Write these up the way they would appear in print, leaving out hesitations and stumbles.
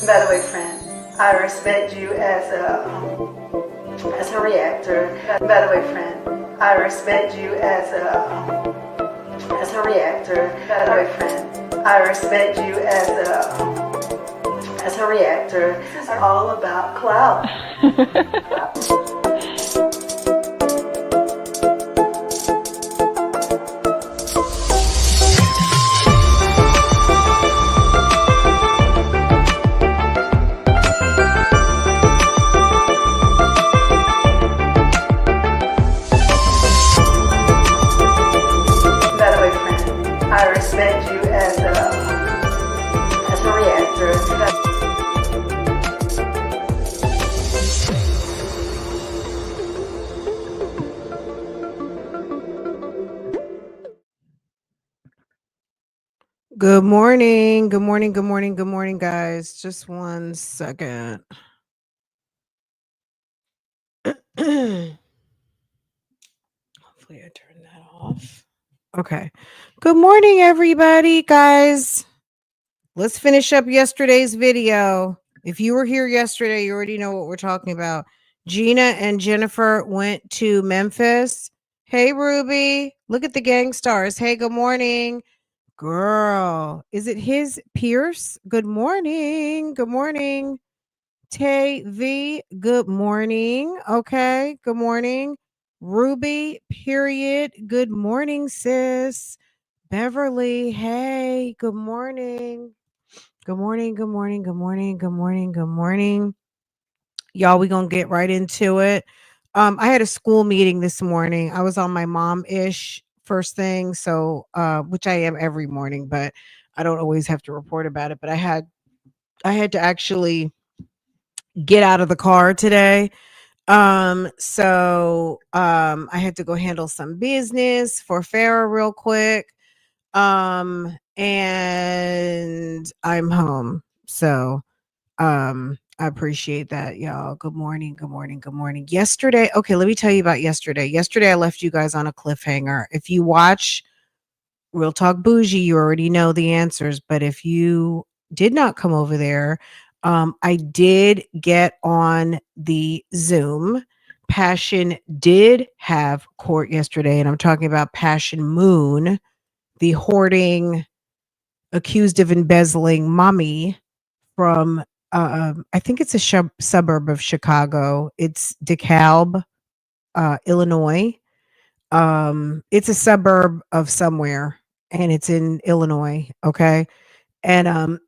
By the way, friend, I respect you as a reactor. By the way, friend, I respect you as a reactor. By the way, friend, I respect you as a reactor. This is all about clout. I respect you as a reactor. Good morning. Good morning. Good morning. Good morning, guys. Just 1 second. Hopefully I turn that off. Okay. Good morning, everybody, guys. Let's finish up yesterday's video. If you were here yesterday, you already know what we're talking about. Gina and Jennifer went to Memphis. Hey, Ruby. Look at the gang stars. Hey, good morning. Girl, is it his Pierce? Good morning. Good morning. Tay V, good morning. Okay, good morning. Ruby, period. Good morning, sis. Beverly, hey, good morning. Good morning, good morning, good morning, good morning, good morning. Y'all, we gonna get right into it. I had a school meeting this morning. I was on my mom-ish first thing, so which I am every morning, but I don't always have to report about it. But I had to actually get out of the car today. I had to go handle some business for Farrah real quick. And I'm home. So I appreciate that, y'all. Good morning, good morning, good morning. Yesterday, okay, let me tell you about yesterday. Yesterday I left you guys on a cliffhanger. If you watch Real Talk Bougie, you already know the answers, but if you did not come over there, I did get on the Zoom. Passion did have court yesterday, and I'm talking about Passion Moon, the hoarding, accused of embezzling mommy from, I think it's a suburb of Chicago. It's DeKalb, Illinois. It's a suburb of somewhere, and it's in Illinois. Okay. And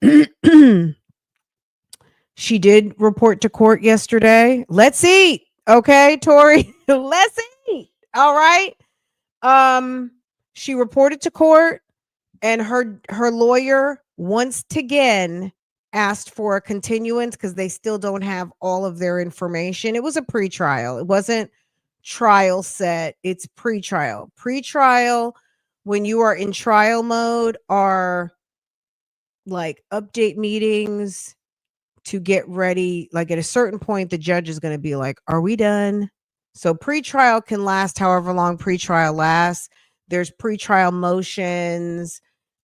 she did report to court yesterday. Let's eat. Okay, Tori. Let's eat. All right. She reported to court, and her lawyer once again asked for a continuance because they still don't have all of their information. It was a pretrial. It wasn't trial set. It's pretrial. Pretrial, when you are in trial mode, are like update meetings to get ready. Like at a certain point, the judge is going to be like, are we done? So pretrial can last however long pretrial lasts. There's pretrial motions.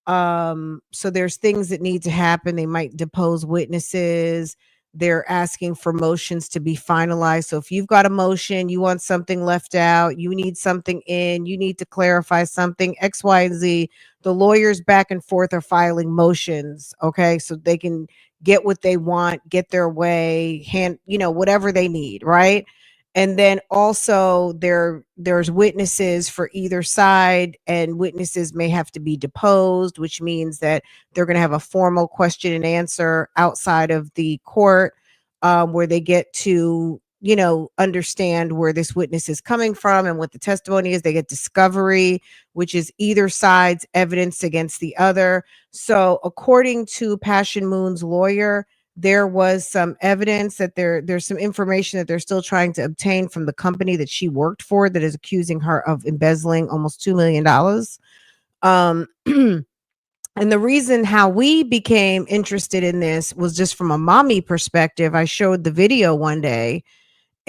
So there's things that need to happen. They might depose witnesses. They're asking for motions to be finalized. So if you've got a motion, you want something left out, you need something in, you need to clarify something, X, Y, and Z. The lawyers back and forth are filing motions, okay? So they can get what they want, get their way, whatever they need, right? And then also there's witnesses for either side, and witnesses may have to be deposed, which means that they're going to have a formal question and answer outside of the court, where they get to understand where this witness is coming from and what the testimony is. They get discovery, which is either side's evidence against the other. So according to Passion Moon's lawyer, there was some evidence that there's some information that they're still trying to obtain from the company that she worked for that is accusing her of embezzling almost $2 million. And the reason how we became interested in this was just from a mommy perspective. I showed the video one day,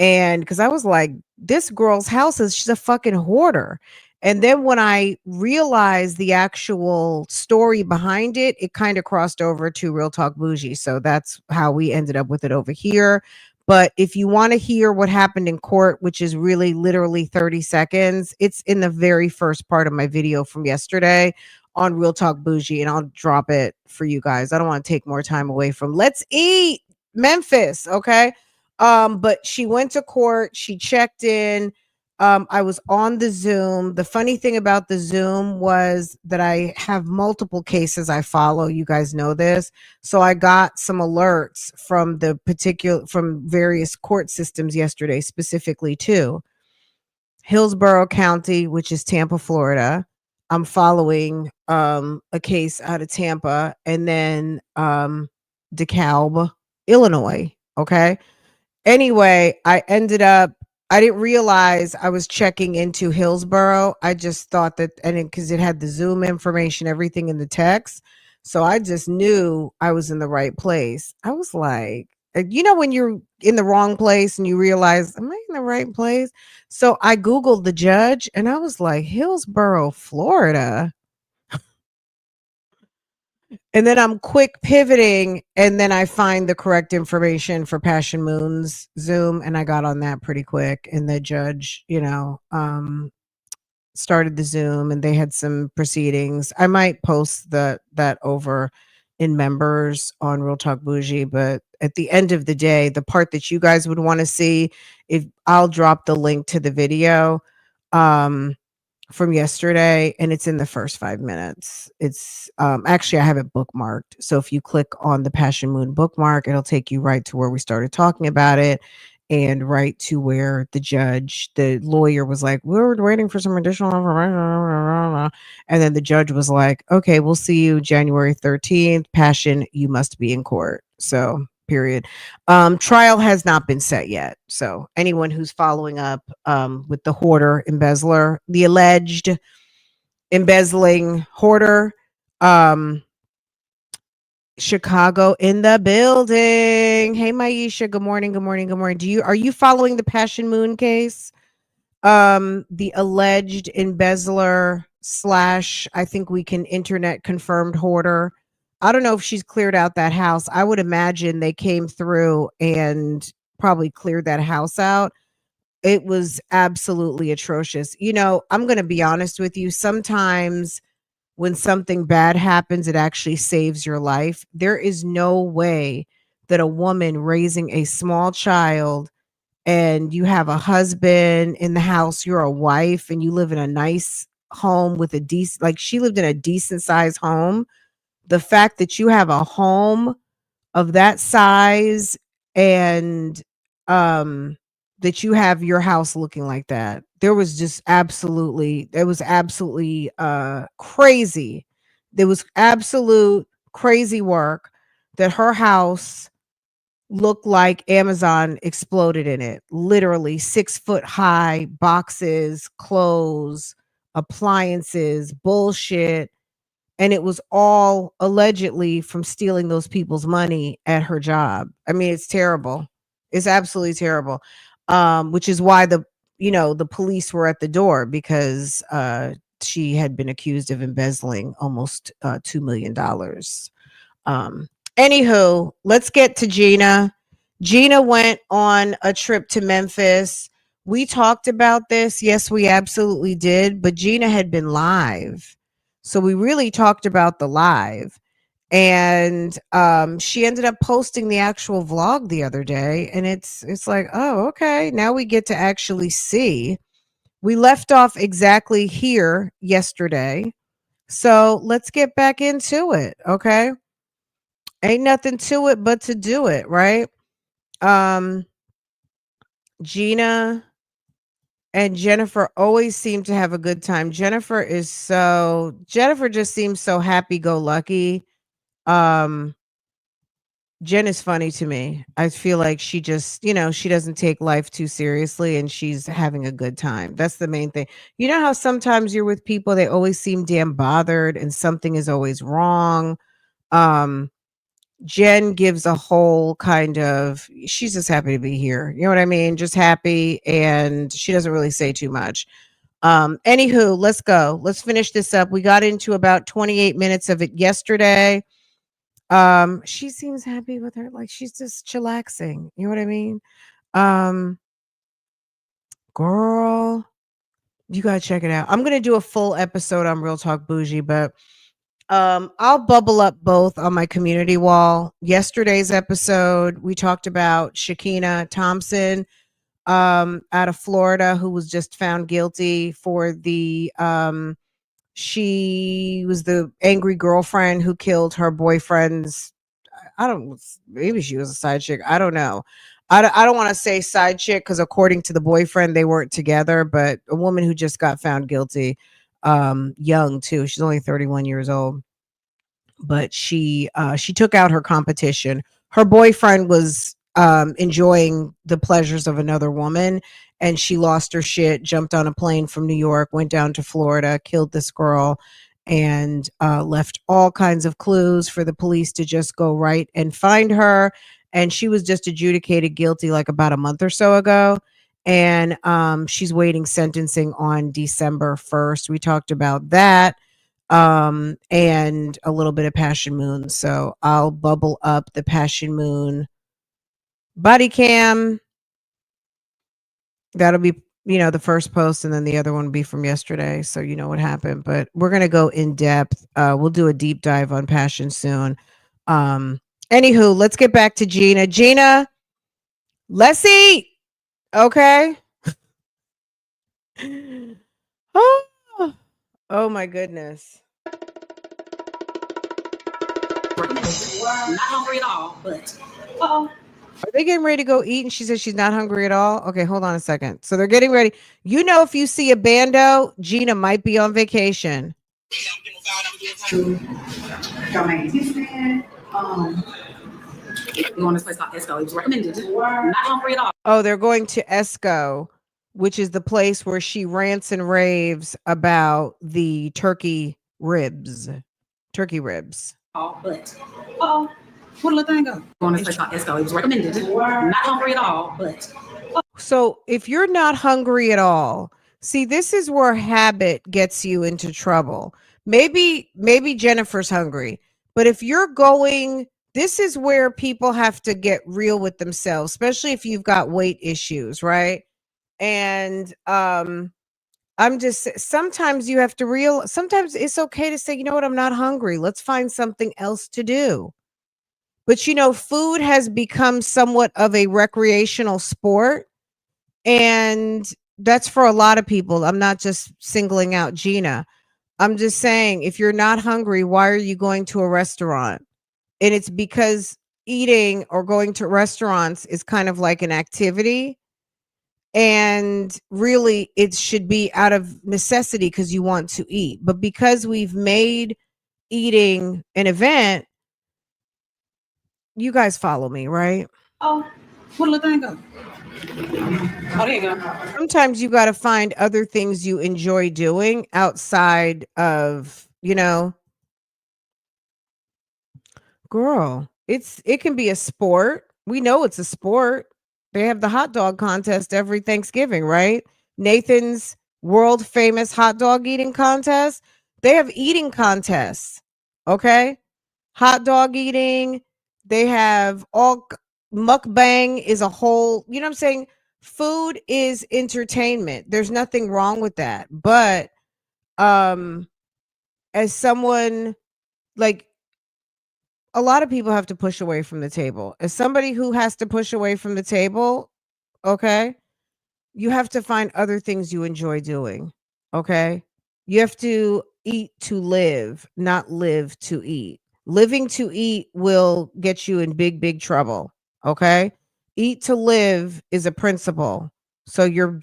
and because I was like, this girl's house she's a fucking hoarder. And then when I realized the actual story behind it, it kind of crossed over to Real Talk Bougie. So that's how we ended up with it over here. But if you want to hear what happened in court, which is really literally 30 seconds, it's in the very first part of my video from yesterday on Real Talk Bougie, and I'll drop it for you guys. I don't want to take more time away from Let's Eat Memphis, okay? But she went to court, she checked in. I was on the Zoom. The funny thing about the Zoom was that I have multiple cases I follow. You guys know this. So I got some alerts from various court systems yesterday, specifically to Hillsborough County, which is Tampa, Florida. I'm following a case out of Tampa, and then DeKalb, Illinois. Okay. Anyway, I didn't realize I was checking into Hillsborough. I just thought that, and because it had the Zoom information, everything in the text. So I just knew I was in the right place. I was like, when you're in the wrong place and you realize, am I in the right place? So I Googled the judge and I was like, Hillsborough, Florida. And then I'm quick pivoting, and then I find the correct information for Passion Moon's Zoom, and I got on that pretty quick. And the judge, started the Zoom, and they had some proceedings. I might post that over in members on Real Talk Bougie, but at the end of the day, the part that you guys would want to see, if I'll drop the link to the video. From yesterday, and it's in the first 5 minutes. It's actually, I have it bookmarked. So if you click on the Passion Moon bookmark, it'll take you right to where we started talking about it, and right to where the lawyer was like, we're waiting for some additional information. And then the judge was like, okay, we'll see you January 13th. Passion, you must be in court. So period. Trial has not been set yet. So anyone who's following up with the hoarder embezzler, the alleged embezzling hoarder, Chicago in the building. Hey Maisha, good morning, good morning, good morning. Are you following the Passion Moon case? The alleged embezzler slash, I think we can internet confirmed hoarder. I don't know if she's cleared out that house. I would imagine they came through and probably cleared that house out. It was absolutely atrocious. I'm going to be honest with you. Sometimes when something bad happens, it actually saves your life. There is no way that a woman raising a small child, and you have a husband in the house, you're a wife, and you live in a nice home with a decent, like she lived in a decent sized home. The fact that you have a home of that size, and that you have your house looking like that, it was absolutely crazy. There was absolute crazy work that her house looked like Amazon exploded in it. Literally 6 foot high boxes, clothes, appliances, bullshit. And it was all allegedly from stealing those people's money at her job. I mean, it's terrible. It's absolutely terrible. Which is why the police were at the door, because she had been accused of embezzling almost $2 million. Anywho, let's get to Gina. Gina went on a trip to Memphis. We talked about this. Yes, we absolutely did. But Gina had been live. So we really talked about the live. And she ended up posting the actual vlog the other day. And it's like, oh, okay. Now we get to actually see. We left off exactly here yesterday. So let's get back into it. Okay. Ain't nothing to it but to do it, right? Gina and Jennifer always seem to have a good time. Jennifer just seems so happy go lucky. Jen is funny to me. I feel like she just, she doesn't take life too seriously, and she's having a good time. That's the main thing. You know how sometimes you're with people, they always seem damn bothered and something is always wrong. Jen gives a whole kind of, she's just happy to be here. You know what I mean? Just happy, and she doesn't really say too much. Anywho, let's go. Let's finish this up. We got into about 28 minutes of it yesterday. She seems happy with her, like she's just chillaxing. You know what I mean? Girl, you gotta check it out. I'm gonna do a full episode on Real Talk Bougie, but I'll bubble up both on my community wall. Yesterday's episode, we talked about Shakina Thompson out of Florida, who was just found guilty for the she was the angry girlfriend who killed her boyfriend's, I don't, maybe she was a side chick, I don't know. I don't want to say side chick because according to the boyfriend they weren't together, but a woman who just got found guilty, young too, she's only 31 years old, but she took out her competition. Her boyfriend was enjoying the pleasures of another woman, and she lost her shit, jumped on a plane from New York, went down to Florida, killed this girl, and left all kinds of clues for the police to just go right and find her. And she was just adjudicated guilty like about a month or so ago. And she's waiting sentencing on December 1st. We talked about that and a little bit of Passion Moon. So I'll bubble up the Passion Moon body cam. That'll be, the first post, and then the other one will be from yesterday, so you know what happened. But we're gonna go in depth. We'll do a deep dive on Passion soon. Anywho, let's get back to Gina. Gina, let's eat. Okay. Oh my goodness. Not hungry at all, but Are they getting ready to go eat? And she says she's not hungry at all. Okay, hold on a second. So they're getting ready. If you see a bando, Gina might be on vacation. we want this place called Esco. It was recommended. Not hungry at all. Oh, they're going to Esco, which is the place where she rants and raves about the turkey ribs. But where the little thing go? Going to this place called Esco. It was recommended. Not hungry at all, but So if you're not hungry at all, see, this is where habit gets you into trouble. Maybe Jennifer's hungry, but if you're going, this is where people have to get real with themselves, especially if you've got weight issues, right? And sometimes you have to sometimes it's okay to say, you know what, I'm not hungry. Let's find something else to do. But food has become somewhat of a recreational sport. And that's for a lot of people. I'm not just singling out Gina. I'm just saying, if you're not hungry, why are you going to a restaurant? And it's because eating or going to restaurants is kind of like an activity. And really, it should be out of necessity because you want to eat. But because we've made eating an event, you guys follow me, right? where the little thing go? Oh, there you go. Sometimes you got to find other things you enjoy doing outside of, girl, it can be a sport. We know it's a sport. They have the hot dog contest every Thanksgiving, right? Nathan's world famous hot dog eating contest. They have eating contests. Okay. Hot dog eating. They have all mukbang is a whole, you know what I'm saying? Food is entertainment. There's nothing wrong with that. But as someone, like, a lot of people have to push away from the table. As somebody who has to push away from the table, okay, you have to find other things you enjoy doing. Okay. You have to eat to live, not live to eat. Living to eat will get you in big, big trouble. Okay. Eat to live is a principle. So you're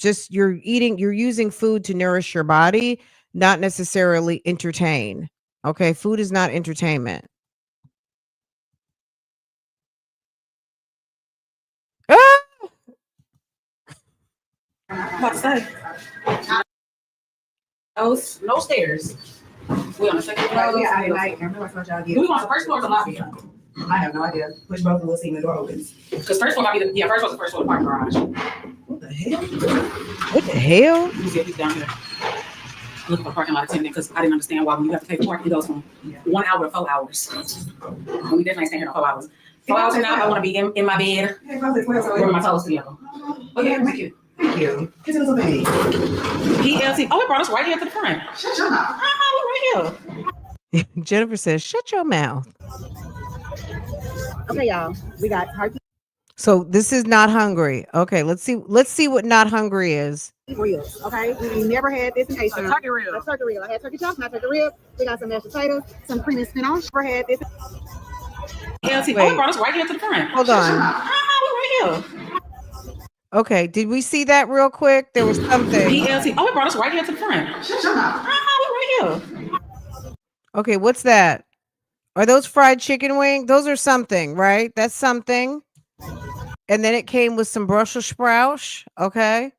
using food to nourish your body, not necessarily entertain. Okay. Food is not entertainment. Ah! What to say? No stairs. We on the second floor. Yeah, I remember I told y'all Do we want the first floor or the lobby? I have no idea. Push both and we'll see when the door opens. Because first floor might be first floor is the first floor of the parking garage. What the hell? What the hell? Let me see if he's down here. looking for a parking lot attendant because I didn't understand why when you have to pay for parking, it goes from 1 hour to 4 hours. And we definitely stay here for 4 hours. 4 hours from now, I want to be in my bed, rubbing my toes together. Oh yeah, thank you. Thank you. It's a little baby. PLC. Oh, it brought us right here to the front. Shut your mouth. Right here. Jennifer says, "Shut your mouth." Okay, y'all. We got turkey So this is Not Hungry. Okay, let's see what Not Hungry is. ribs. Okay, we never had this in Haitian. Turkey rib. A turkey rib. I had turkey chops, not turkey rib. We got some mashed potatoes, some cream and spinach. Never had this. PLC. Oh, Wait. it brought us right here to the front. Hold on. Right here. Okay, did we see that real quick? There was something. PLC. Oh, it brought us right here to the front. Shut your mouth. Right here. Okay, what's that? Are those fried chicken wings? Those are something, right? That's something. And then it came with some Brussels sprouts. Okay.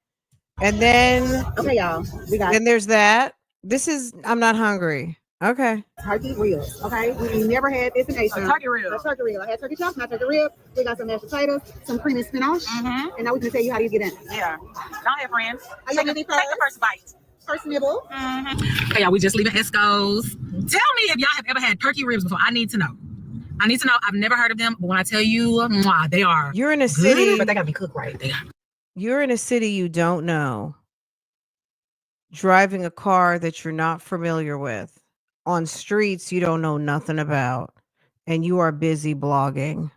And then Okay, y'all. We got then there's that. This is I'm Not Hungry. Okay. turkey ribs. Okay, we never had this in Haitian. Turkey rib. A turkey rib. I had turkey chops, not turkey rib. We got some mashed potatoes, some cream and spinach. Mm-hmm. And now we can tell you how these get in. Yeah. Go ahead, friends. Are you ready Take the first bite. First nibble. Mm-hmm. Okay, y'all, we just leaving Esco's. Tell me if y'all have ever had turkey ribs before. I need to know. I've never heard of them, but when I tell you, mwah, they are You're in a good, city. but they gotta be cooked right. You're in a city you don't know. Driving a car that you're not familiar with. On streets you don't know nothing about. And you are busy blogging.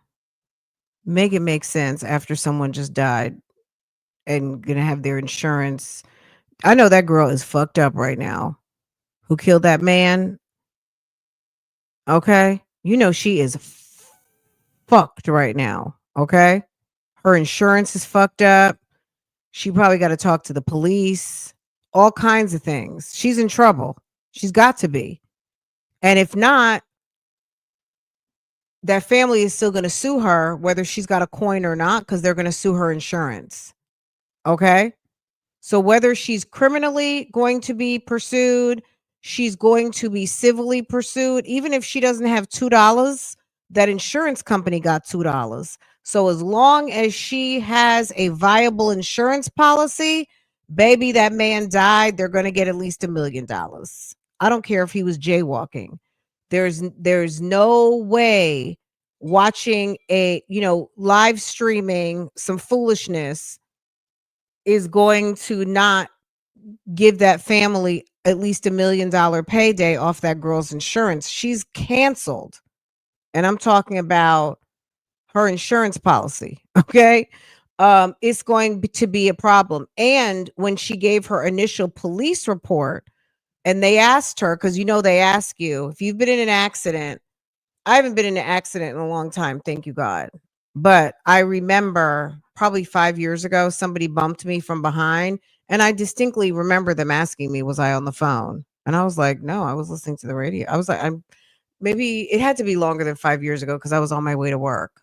Make it make sense after someone just died and gonna have their insurance. I know that girl is fucked up right now. Who killed that man? Okay. You know she is fucked right now. Okay. Her insurance is fucked up. She probably got to talk to the police. All kinds of things. She's in trouble. She's got to be. And if not, that family is still going to sue her, whether she's got a coin or not, because they're going to sue her insurance. Okay. So whether she's criminally going to be pursued, she's going to be civilly pursued. Even if she doesn't have $2, that insurance company got $2. So as long as she has a viable insurance policy, baby, that man died, they're going to get at least $1 million. I don't care if he was jaywalking. There's no way watching live streaming some foolishness is going to not give that family at least $1 million payday off that girl's insurance. She's canceled. And I'm talking about her insurance policy. Okay. It's going to be a problem. And when she gave her initial police report and they asked her, because they ask you if you've been in an accident. I haven't been in an accident in a long time. Thank you, God. But I remember probably 5 years ago, somebody bumped me from behind. And I distinctly remember them asking me, was I on the phone? And I was like, no, I was listening to the radio. I was like, maybe it had to be longer than 5 years ago because I was on my way to work.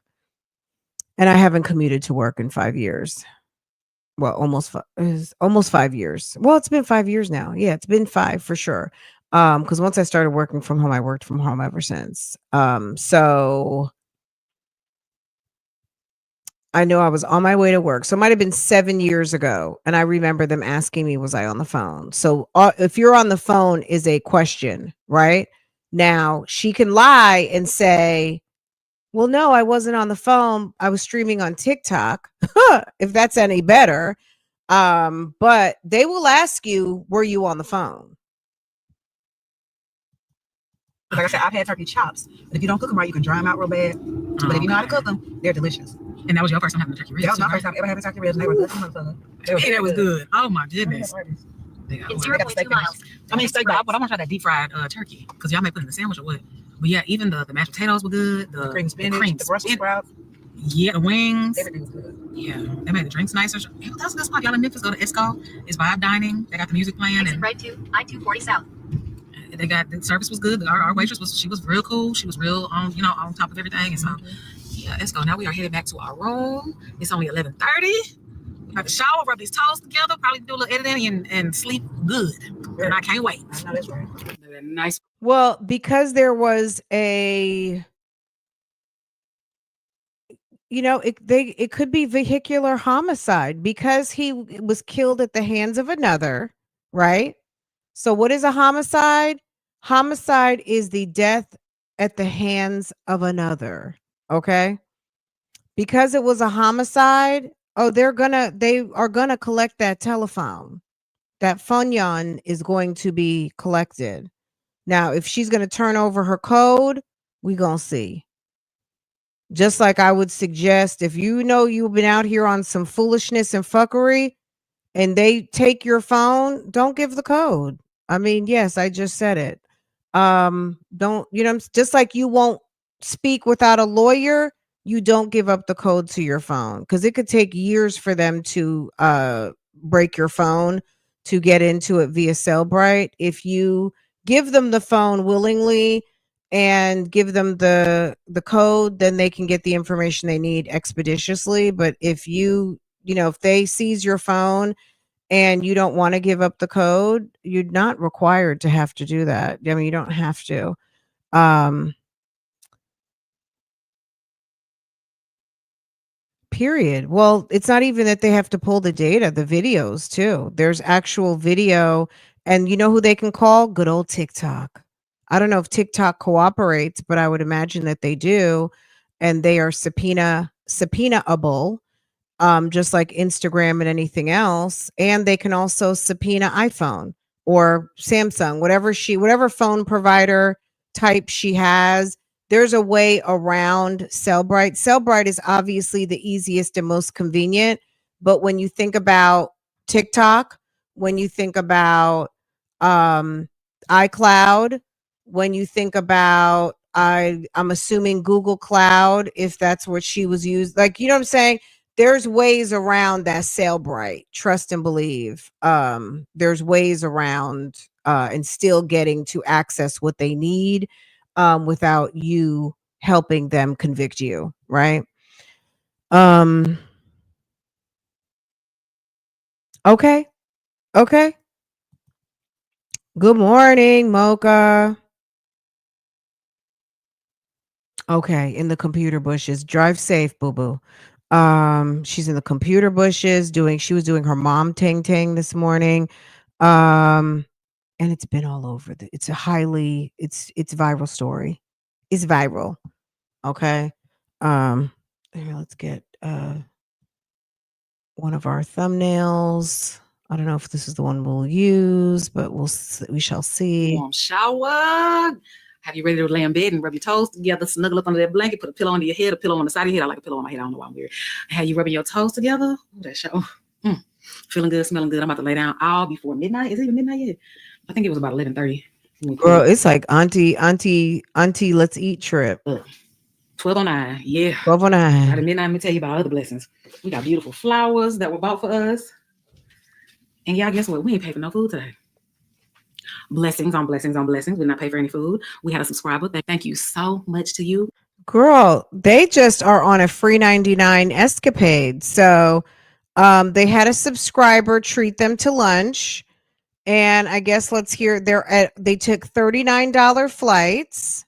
And I haven't commuted to work in 5 years. Well, almost 5 years. Well, it's been 5 years now. Yeah, it's been 5 for sure. Because once I started working from home, I worked from home ever since. So I know I was on my way to work. So it might have been 7 years ago. And I remember them asking me, was I on the phone? So if you're on the phone is a question, right? Now she can lie and say, well, no, I wasn't on the phone. I was streaming on TikTok, if that's any better. But they will ask you, were you on the phone? Like I said, I've had turkey chops, but if you don't cook them right, you can dry them out real bad. But if you know how to cook them, they're delicious. And that was your first time having the turkey ribs? That was my first time ever having turkey ribs, and they were good. That was good. Oh my goodness. It's 0.2 miles. I mean, steak, but I want to try that deep fried turkey because y'all may put it in the sandwich or what. But yeah, even the mashed potatoes were good. The cream spinach, the Brussels sprouts. Yeah, the wings. Everything was good. Yeah, they made the drinks nicer. That's a good spot. Y'all in Memphis, go to Esco. It's vibe dining. They got the music playing. Exit and right to I-240 South. They got the service was good. Our waitress was real cool. She was real on top of everything. And so yeah, let's go. Now we are headed back to our room. It's only 11:30. We have to shower, rub these toes together, probably do a little editing and sleep good. And I can't wait. I know that's right. Nice. Well, because there was it could be vehicular homicide because he was killed at the hands of another, right? So what is a homicide? Homicide is the death at the hands of another. Okay? Because it was a homicide, they are gonna collect that telephone. That funyon is going to be collected. Now, if she's gonna turn over her code, we gonna see. Just like I would suggest, if you know you've been out here on some foolishness and fuckery and they take your phone, don't give the code. I mean, yes, I just said it. Don't, just like you won't speak without a lawyer, you don't give up the code to your phone because it could take years for them to break your phone to get into it via Cellbrite. If you give them the phone willingly and give them the code, then they can get the information they need expeditiously. But if if they seize your phone and you don't want to give up the code, you're not required to have to do that. I mean, you don't have to. Period. Well, it's not even that they have to pull the data, the videos too. There's actual video, and you know who they can call? Good old TikTok. I don't know if TikTok cooperates, but I would imagine that they do, and they are subpoenaable, just like Instagram and anything else. And they can also subpoena iPhone or Samsung, whatever phone provider type she has. There's a way around Cellbrite. Cellbrite is obviously the easiest and most convenient. But when you think about TikTok, when you think about iCloud, when you think about I'm assuming Google Cloud, if that's what she was used, like, you know what I'm saying? There's ways around that Cellbrite. Trust and believe. There's ways around and still getting to access what they need without you helping them convict you, right? Okay. Okay. Good morning, Mocha. Okay, in the computer bushes. Drive safe, boo boo. She's in the computer bushes she was doing her mom ting ting this morning. And it's been all over it's it's viral story. It's viral. Okay. Here, let's get one of our thumbnails. I don't know if this is the one we'll use, but we shall see. Warm shower. Have you ready to lay in bed and rub your toes together, snuggle up under that blanket, put a pillow under your head, a pillow on the side of your head. I like a pillow on my head. I don't know why I'm weird. Have you rubbing your toes together? Ooh, that show. Feeling good, smelling good. I'm about to lay down all before midnight. Is it even midnight yet? I think it was about 11:30. Girl, it's like auntie, let's eat trip. 12:09. Yeah. 12:09. At midnight, let me tell you about other blessings. We got beautiful flowers that were bought for us. And y'all, guess what? We ain't pay for no food today. Blessings on blessings on blessings. We did not pay for any food. We had a subscriber. Thank you so much to you. Girl, they just are on a free 99 escapade. So they had a subscriber treat them to lunch. And I guess let's hear they took $39 flights.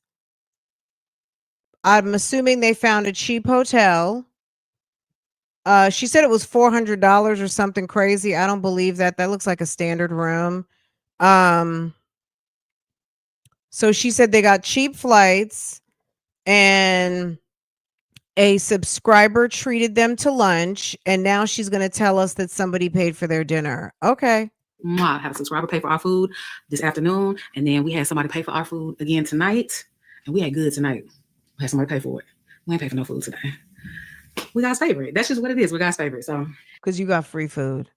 I'm assuming they found a cheap hotel. She said it was $400 or something crazy. I don't believe that. That looks like a standard room. So she said they got cheap flights and a subscriber treated them to lunch, and now she's going to tell us that somebody paid for their dinner. Okay. I had a subscriber pay for our food this afternoon, and then we had somebody pay for our food again tonight, and we had good tonight. We had somebody pay for it. We ain't pay for no food today. We God's favorite. That's just what it is. We're God's favorite. So, because you got free food.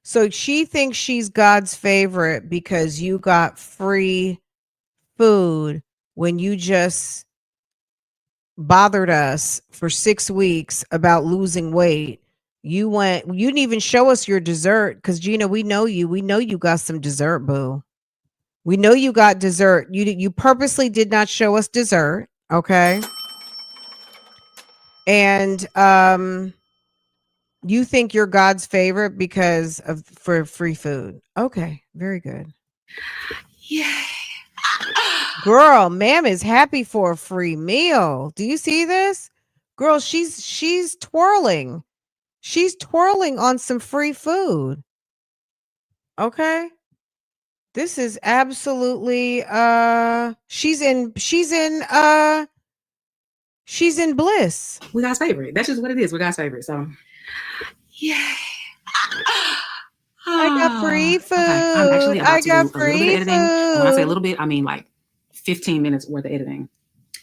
So she thinks she's God's favorite because you got free food when you just bothered us for 6 weeks about losing weight. You didn't even show us your dessert because Gina, we know you got some dessert, boo. We know you got dessert. You purposely did not show us dessert, okay? And you think you're God's favorite because for free food. Okay, very good. yeah. Girl, ma'am is happy for a free meal. Do you see this? Girl, she's twirling. She's twirling on some free food. Okay. This is absolutely she's in bliss. We God's favorite. That's just what it is. We're God's favorite. So yeah. I got free food. Okay. I'm actually about to do a little bit of editing. And when I say a food. little bit, I mean like 15 minutes worth of editing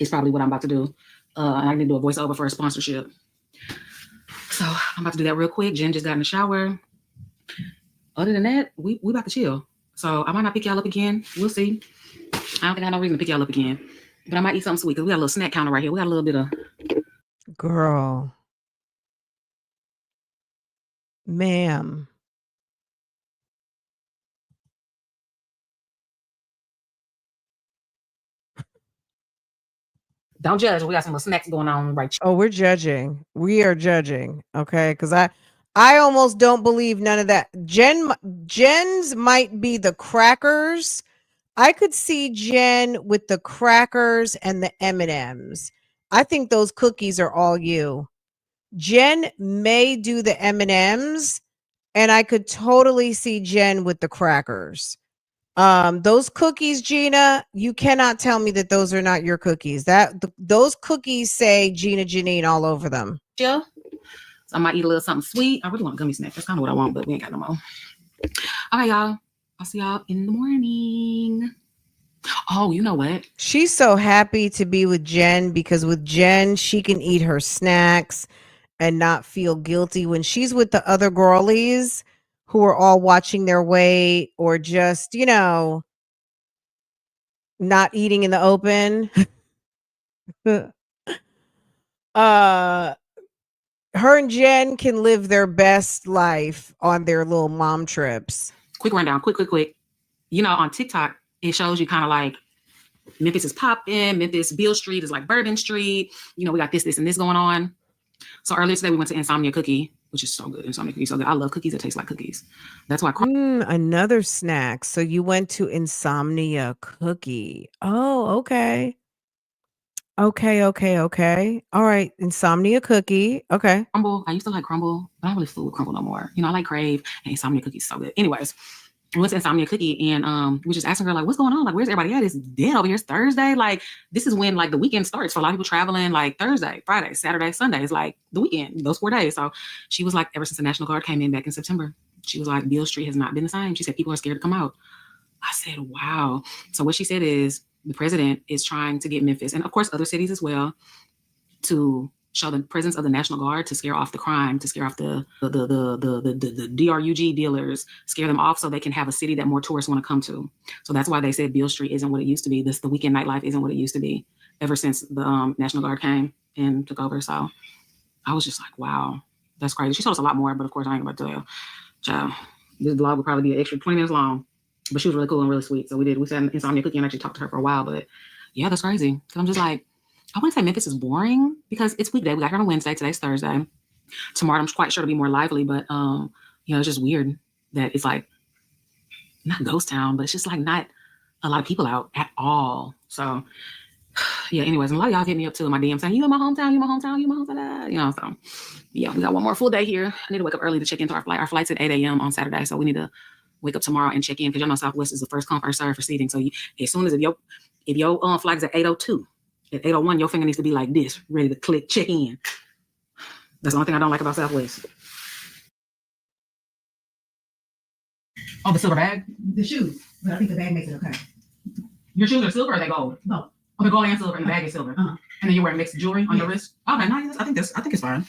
is probably what I'm about to do. I need to do a voiceover for a sponsorship. So I'm about to do that real quick. Jen just got in the shower. Other than that, we about to chill. So I might not pick y'all up again. We'll see. I don't think I have no reason to pick y'all up again. But I might eat something sweet because we got a little snack counter right here. We got a little bit of Girl. Ma'am. don't judge. We got some little snacks going on right. Oh, we're judging. We are judging. Okay. Because I almost don't believe none of that. Jen's might be the crackers. I could see Jen with the crackers and the M&Ms. I think those cookies are all you. Jen may do the M&Ms, and I could totally see Jen with the crackers. Those cookies, Gina, you cannot tell me that those are not your cookies. Those cookies say Gina Jyneen all over them. Yeah. So I might eat a little something sweet. I really want a gummy snack. That's kind of what I want, but we ain't got no more. All right, y'all. I'll see y'all in the morning. Oh, you know what? She's so happy to be with Jen because with Jen, she can eat her snacks and not feel guilty when she's with the other girlies who are all watching their weight or just, not eating in the open. Her and Jen can live their best life on their little mom trips. Quick rundown, quick. On TikTok, it shows you kind of like Memphis is popping, Memphis Beale Street is like Bourbon Street. We got this, and this going on. So earlier today, we went to Insomnia Cookie, which is so good. Insomnia Cookie, so good. I love cookies that taste like cookies. That's why. Another snack. So you went to Insomnia Cookie. Oh, okay. Okay. All right. Insomnia Cookie. Okay. Crumble. I used to like Crumble, but I don't really fool with Crumble no more. I like Crave and Insomnia Cookie is so good. Anyways, we went to Insomnia Cookie and we were just asking her, like, what's going on? Like, where's everybody at? It's dead over here. It's Thursday. Like, this is when like the weekend starts for a lot of people traveling, like Thursday, Friday, Saturday, Sunday. It's like the weekend, those 4 days. So she was like, ever since the National Guard came in back in September, she was like, Beale Street has not been the same. She said, people are scared to come out. I said, wow. So what she said is the president is trying to get Memphis, and of course other cities as well, to show the presence of the National Guard to scare off the crime, to scare off the DRUG dealers, scare them off so they can have a city that more tourists want to come to. So that's why they said Beale Street isn't what it used to be. The weekend nightlife isn't what it used to be ever since the National Guard came and took over. So I was just like, wow, that's crazy. She told us a lot more, but of course I ain't about to tell you. Child, this vlog will probably be an extra 20 minutes long, but she was really cool and really sweet. So we sat in Insomnia Cookie and actually talked to her for a while, but yeah, that's crazy. Cause I'm just like, I wouldn't say Memphis is boring because it's weekday. We got here on Wednesday. Today's Thursday. Tomorrow, I'm quite sure it'll be more lively, but it's just weird that it's like not ghost town, but it's just like not a lot of people out at all. So yeah, anyways, and a lot of y'all hit me up too in my DM saying, you in my hometown, so yeah, we got one more full day here. I need to wake up early to check into our flight. Our flight's at 8 a.m. on Saturday, so we need to wake up tomorrow and check in because y'all know Southwest is the first come, first serve for seating. So as soon as if your flight is at 8:02, at 8:01, your finger needs to be like this, ready to click check in. That's the only thing I don't like about Southwest. Oh, the silver bag? The shoes. But I think the bag makes it okay. Your shoes are silver or are they gold? No. Oh, they're gold and silver, and the bag is silver. And then you wear mixed jewelry on your wrist? Okay, nice. I think it's fine.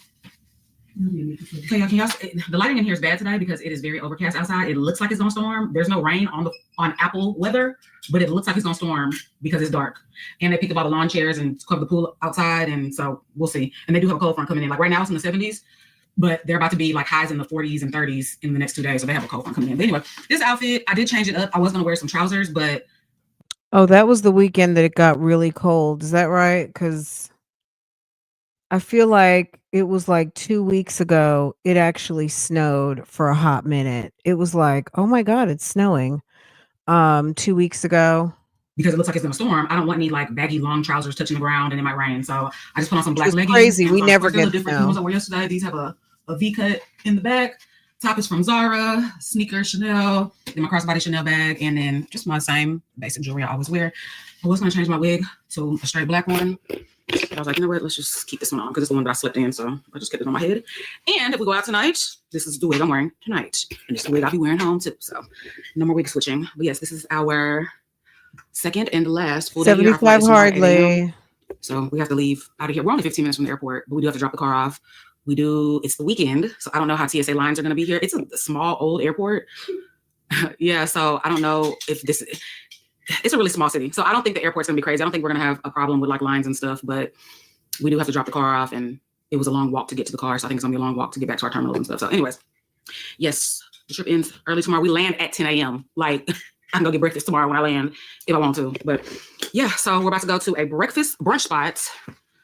So yeah, the lighting in here is bad today because it is very overcast outside. It looks like it's gonna storm. There's no rain on Apple weather, but it looks like it's gonna storm because it's dark. And they picked up all the lawn chairs and covered the pool outside, and so we'll see. And they do have a cold front coming in. Like right now it's in the 70s, but they're about to be like highs in the 40s and 30s in the next 2 days. So they have a cold front coming in. But anyway, this outfit, I did change it up. I was gonna wear some trousers, but oh, that was the weekend that it got really cold. Is that right? Because I feel like it was like 2 weeks ago, it actually snowed for a hot minute. It was like, oh my God, it's snowing 2 weeks ago. Because it looks like it's gonna storm, I don't want any like baggy long trousers touching the ground and it might rain. So I just put on some black It's leggings. crazy. We so never get different. The ones I wore yesterday, these have a V cut in the back. Top is from Zara, sneaker Chanel, then my crossbody Chanel bag, and then just my same basic jewelry I always wear. I was gonna change my wig to a straight black one. But I was like, you know what? Let's just keep this one on because it's the one that I slept in. So I just kept it on my head. And if we go out tonight, this is the wig I'm wearing tonight. And it's the wig I'll be wearing home too. So no more wig switching. But yes, this is our second and last full day here. 75 hardly. So we have to leave out of here. We're only 15 minutes from the airport, but we do have to drop the car off. It's the weekend. So I don't know how TSA lines are going to be here. It's a small old airport. Yeah. So I don't know if it's a really small city. So I don't think the airport's gonna be crazy. I don't think we're gonna have a problem with like lines and stuff, but we do have to drop the car off and it was a long walk to get to the car. So I think it's gonna be a long walk to get back to our terminal and stuff. So anyways, yes, the trip ends early tomorrow. We land at 10 a.m. Like I can go get breakfast tomorrow when I land if I want to. But yeah, so we're about to go to a brunch spot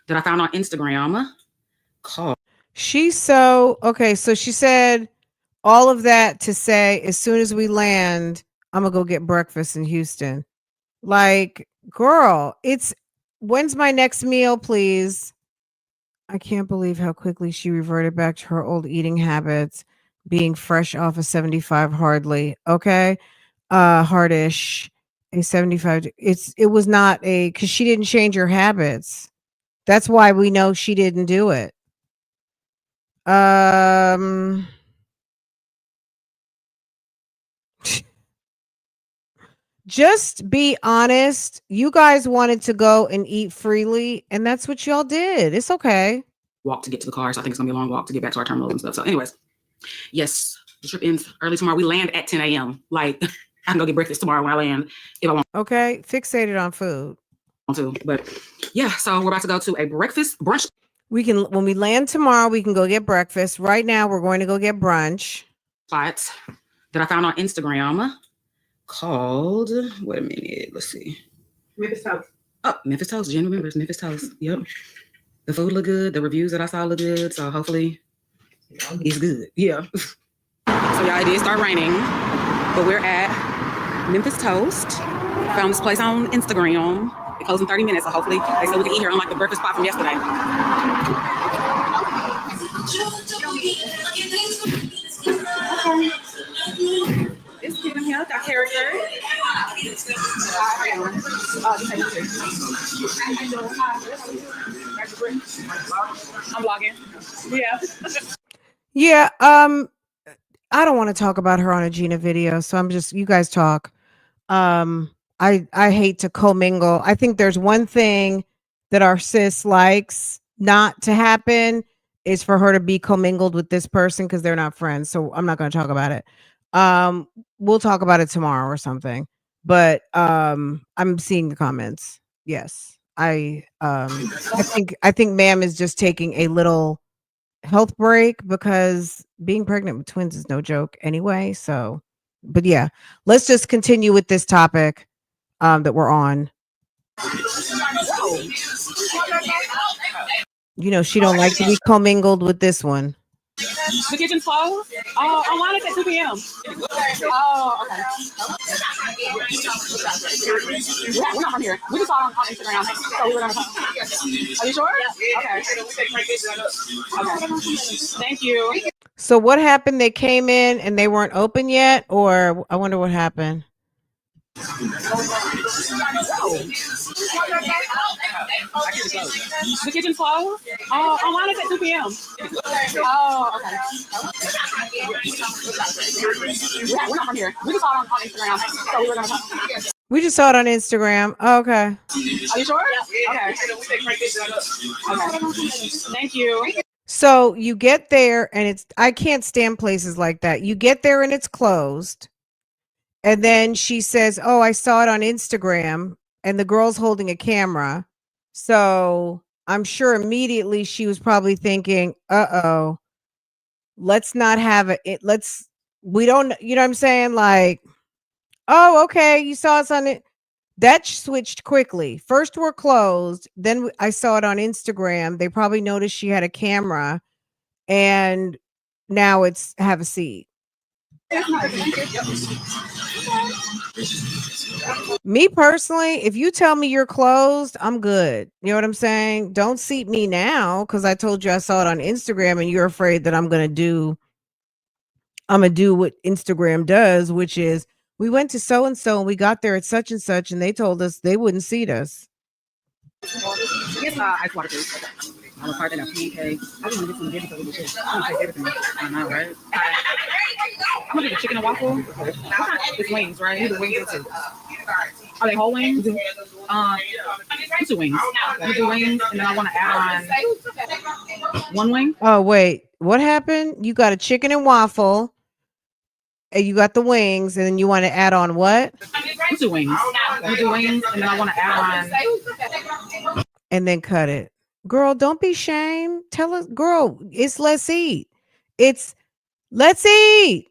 that I found on Instagram called. Okay. So she said all of that to say, as soon as we land, I'm gonna go get breakfast in Houston. Like, girl, when's my next meal, please? I can't believe how quickly she reverted back to her old eating habits, being fresh off a 75 hardly. Okay. Hardish, a 75. It was not because she didn't change her habits. That's why we know she didn't do it. Just be honest. You guys wanted to go and eat freely, and that's what y'all did. It's okay. Walk to get to the car. So I think it's gonna be a long walk to get back to our terminal and stuff. So anyways, yes, the trip ends early tomorrow. We land at 10 a.m. Like I can go get breakfast tomorrow when I land if I want. Okay, fixated on food. But yeah, so we're about to go to a brunch. When we land tomorrow, we can go get breakfast. Right now, we're going to go get brunch. Spot that I found on Instagram called, wait a minute, let's see. Memphis Toast. Oh, Memphis Toast. Gina remembers Memphis Toast. Yep. The food look good. The reviews that I saw look good. So hopefully it's good. Yeah. So y'all, it did start raining, but we're at Memphis Toast. Found this place on Instagram. It closed in 30 minutes, so hopefully they said we can eat here, unlike the breakfast spot from yesterday. It's cute in here. Got character. I'm vlogging. Yeah. Yeah. I don't want to talk about her on a Gina video, so you guys talk. I hate to commingle. I think there's one thing that our sis likes not to happen is for her to be commingled with this person because they're not friends. So I'm not going to talk about it. We'll talk about it tomorrow or something. But I'm seeing the comments. Yes. I think ma'am is just taking a little health break because being pregnant with twins is no joke anyway. So, but yeah, let's just continue with this topic that we're on. You know, she don't like to be commingled with this one. The kitchen's closed? Oh, online it's at 2 p.m. Oh, okay. We're not from here. We just saw it on Instagram. So we were going to come. Are you sure? Okay. Okay. Thank you. So what happened? They came in and they weren't open yet? Or I wonder what happened. The kitchen's closed? Oh, online it's at 2 p.m. Oh, okay. We're not from here. We just saw it on Instagram. So we were going to come. We just saw it on Instagram. Oh, okay. Are you sure? Okay. Okay. Thank you. So you get there and I can't stand places like that. You get there and it's closed. And then she says, oh, I saw it on Instagram, and the girl's holding a camera. So I'm sure immediately she was probably thinking, uh-oh, let's not have it. We don't, you know what I'm saying? Like, oh, okay, you saw us on it. That switched quickly. First we're closed. Then I saw it on Instagram. They probably noticed she had a camera, and now it's have a seat. Me personally, if you tell me you're closed, I'm good. You know what I'm saying? Don't seat me now because I told you I saw it on Instagram and you're afraid that I'm going to do I'm gonna do what Instagram does, which is we went to so and so and we got there at such and they told us they wouldn't seat us. Get ice water, please. I was part in a pancake. I just want to get some different little shit. I want to taste everything. I know, right? I'm gonna do the chicken and waffle. It's wings, right? You do wings too. Are they whole wings? You do wings. You do wings, and then I want to add on one wing. Oh wait, what happened? You got a chicken and waffle, and you got the wings, and then you want to add on what? You do wings. You do wings, and then I want to add on. And then cut it. Girl, don't be shamed. Tell us, girl, it's let's eat. It's let's eat.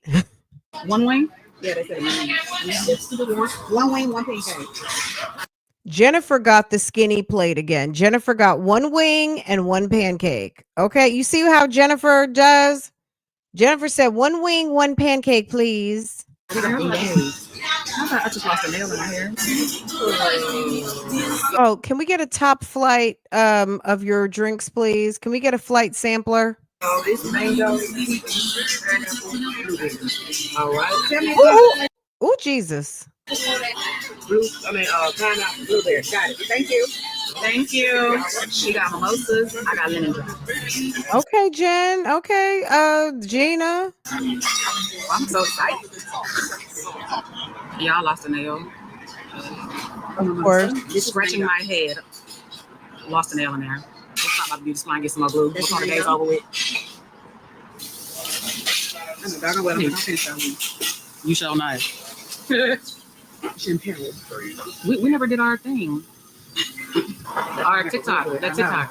One wing? Yeah, they said one wing, one pancake. Jennifer got the skinny plate again. Jennifer got one wing and one pancake. Okay, you see how Jennifer does? Jennifer said one wing, one pancake, please. I just lost a nail in my hair. Oh, can we get a top flight of your drinks, please? Can we get a flight sampler? Oh, this mango. All right. Ooh, Jesus. Pineapple, blueberry. Got it. Thank you. Thank you. She got mimosas. I got lemon drops. Okay, Jen. Okay, Gina. I'm so excited. Y'all lost a nail. Of course. Just scratching my head. Lost a nail in there. It's not about to be just flying, get some more glue. Before the day's over with. You shall not. We never did our thing. Our TikTok. That TikTok.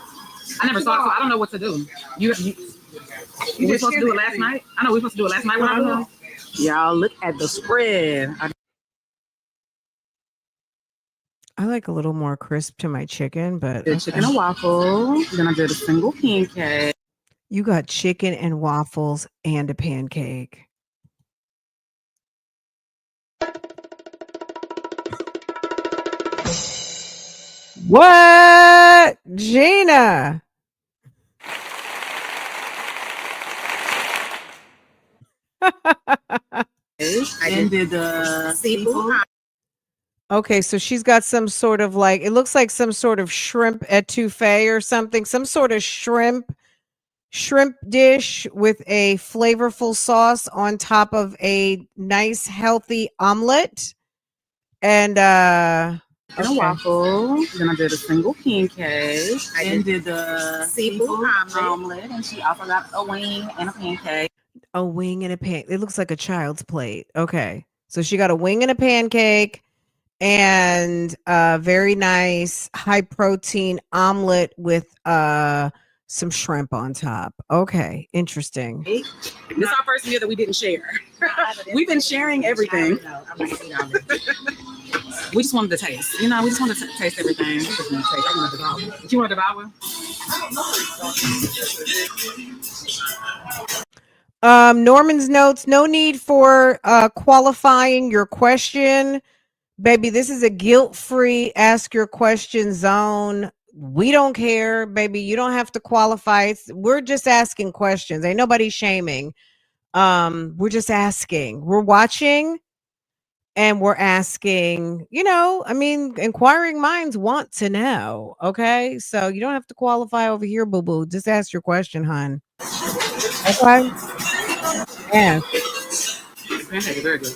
I never saw it, so I don't know what to do. You were supposed to do it last night? I know we were supposed to do it last night when I do it. Y'all look at the spread. I like a little more crisp to my chicken, but the chicken and waffle. Then I did a single pancake. You got chicken and waffles and a pancake. What? Gina. And did the seafood. Okay, so she's got some sort of like, it looks like some sort of shrimp etouffee or something, some sort of shrimp dish with a flavorful sauce on top of a nice healthy omelet. And a waffle. Then I did a single pancake. I did the seafood omelet, and she also got a wing and a pancake. A wing and a pancake. It looks like a child's plate. Okay, so she got a wing and a pancake and a very nice high protein omelet with some shrimp on top. Okay, interesting. This is our first meal that we didn't share. We've been sharing everything. We just wanted to taste. You know, we just wanted to taste everything. You want to devour? Norman's notes, no need for qualifying your question. Baby, this is a guilt-free ask your question zone. We don't care, baby. You don't have to qualify. We're just asking questions. Ain't nobody shaming. We're just asking. We're watching and we're asking, you know, I mean, inquiring minds want to know. Okay. So you don't have to qualify over here, boo-boo. Just ask your question, hon. Okay. Yeah. Pancake is very good.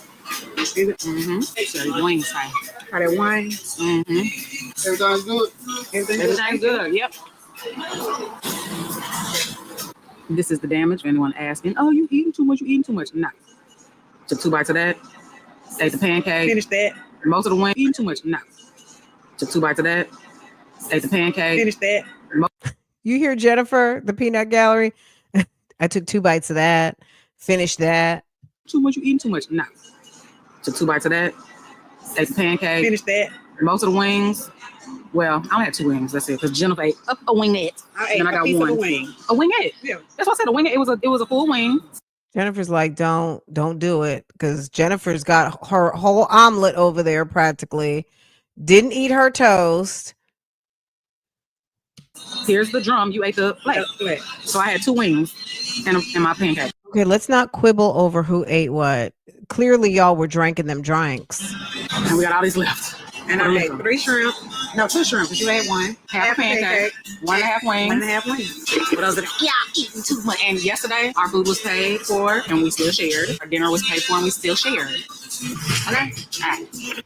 Mm-hmm. So wings, hi. Are they wines? Mm-hmm. Everything's good. Everything's good. Yep. This is the damage. For anyone asking, "Oh, you eating too much? You eating too much?" No. Took 2 bites of that. Ate the pancake. Finish that. Most of the wings. Eating too much? No. Took 2 bites of that. Ate the pancake. Finish that. You hear Jennifer, the peanut gallery? I took 2 bites of that. Finished that. Too much? You eating too much? No. Took 2 bites of that. Ate the pancake. Finish that. Most of the wings. Well, I only had 2 wings. That's it. Because Jennifer ate a wingette. And I got one. A wingette. Yeah. That's why I said a wingette. It was a full wing. Jennifer's like, don't do it, because Jennifer's got her whole omelet over there practically. Didn't eat her toast. Here's the drum. You ate the plate. So I had 2 wings and my pancake. Okay, let's not quibble over who ate what. Clearly, y'all were drinking them drinks. And we got all these left. And I ate 3 shrimp. No, 2 shrimp, but you ate 1. Half a pancake, 1.5 wings. 1.5 wings. What else did yeah, eating too much. And yesterday, our food was paid for, and we still shared. Our dinner was paid for, and we still shared. Okay? All right.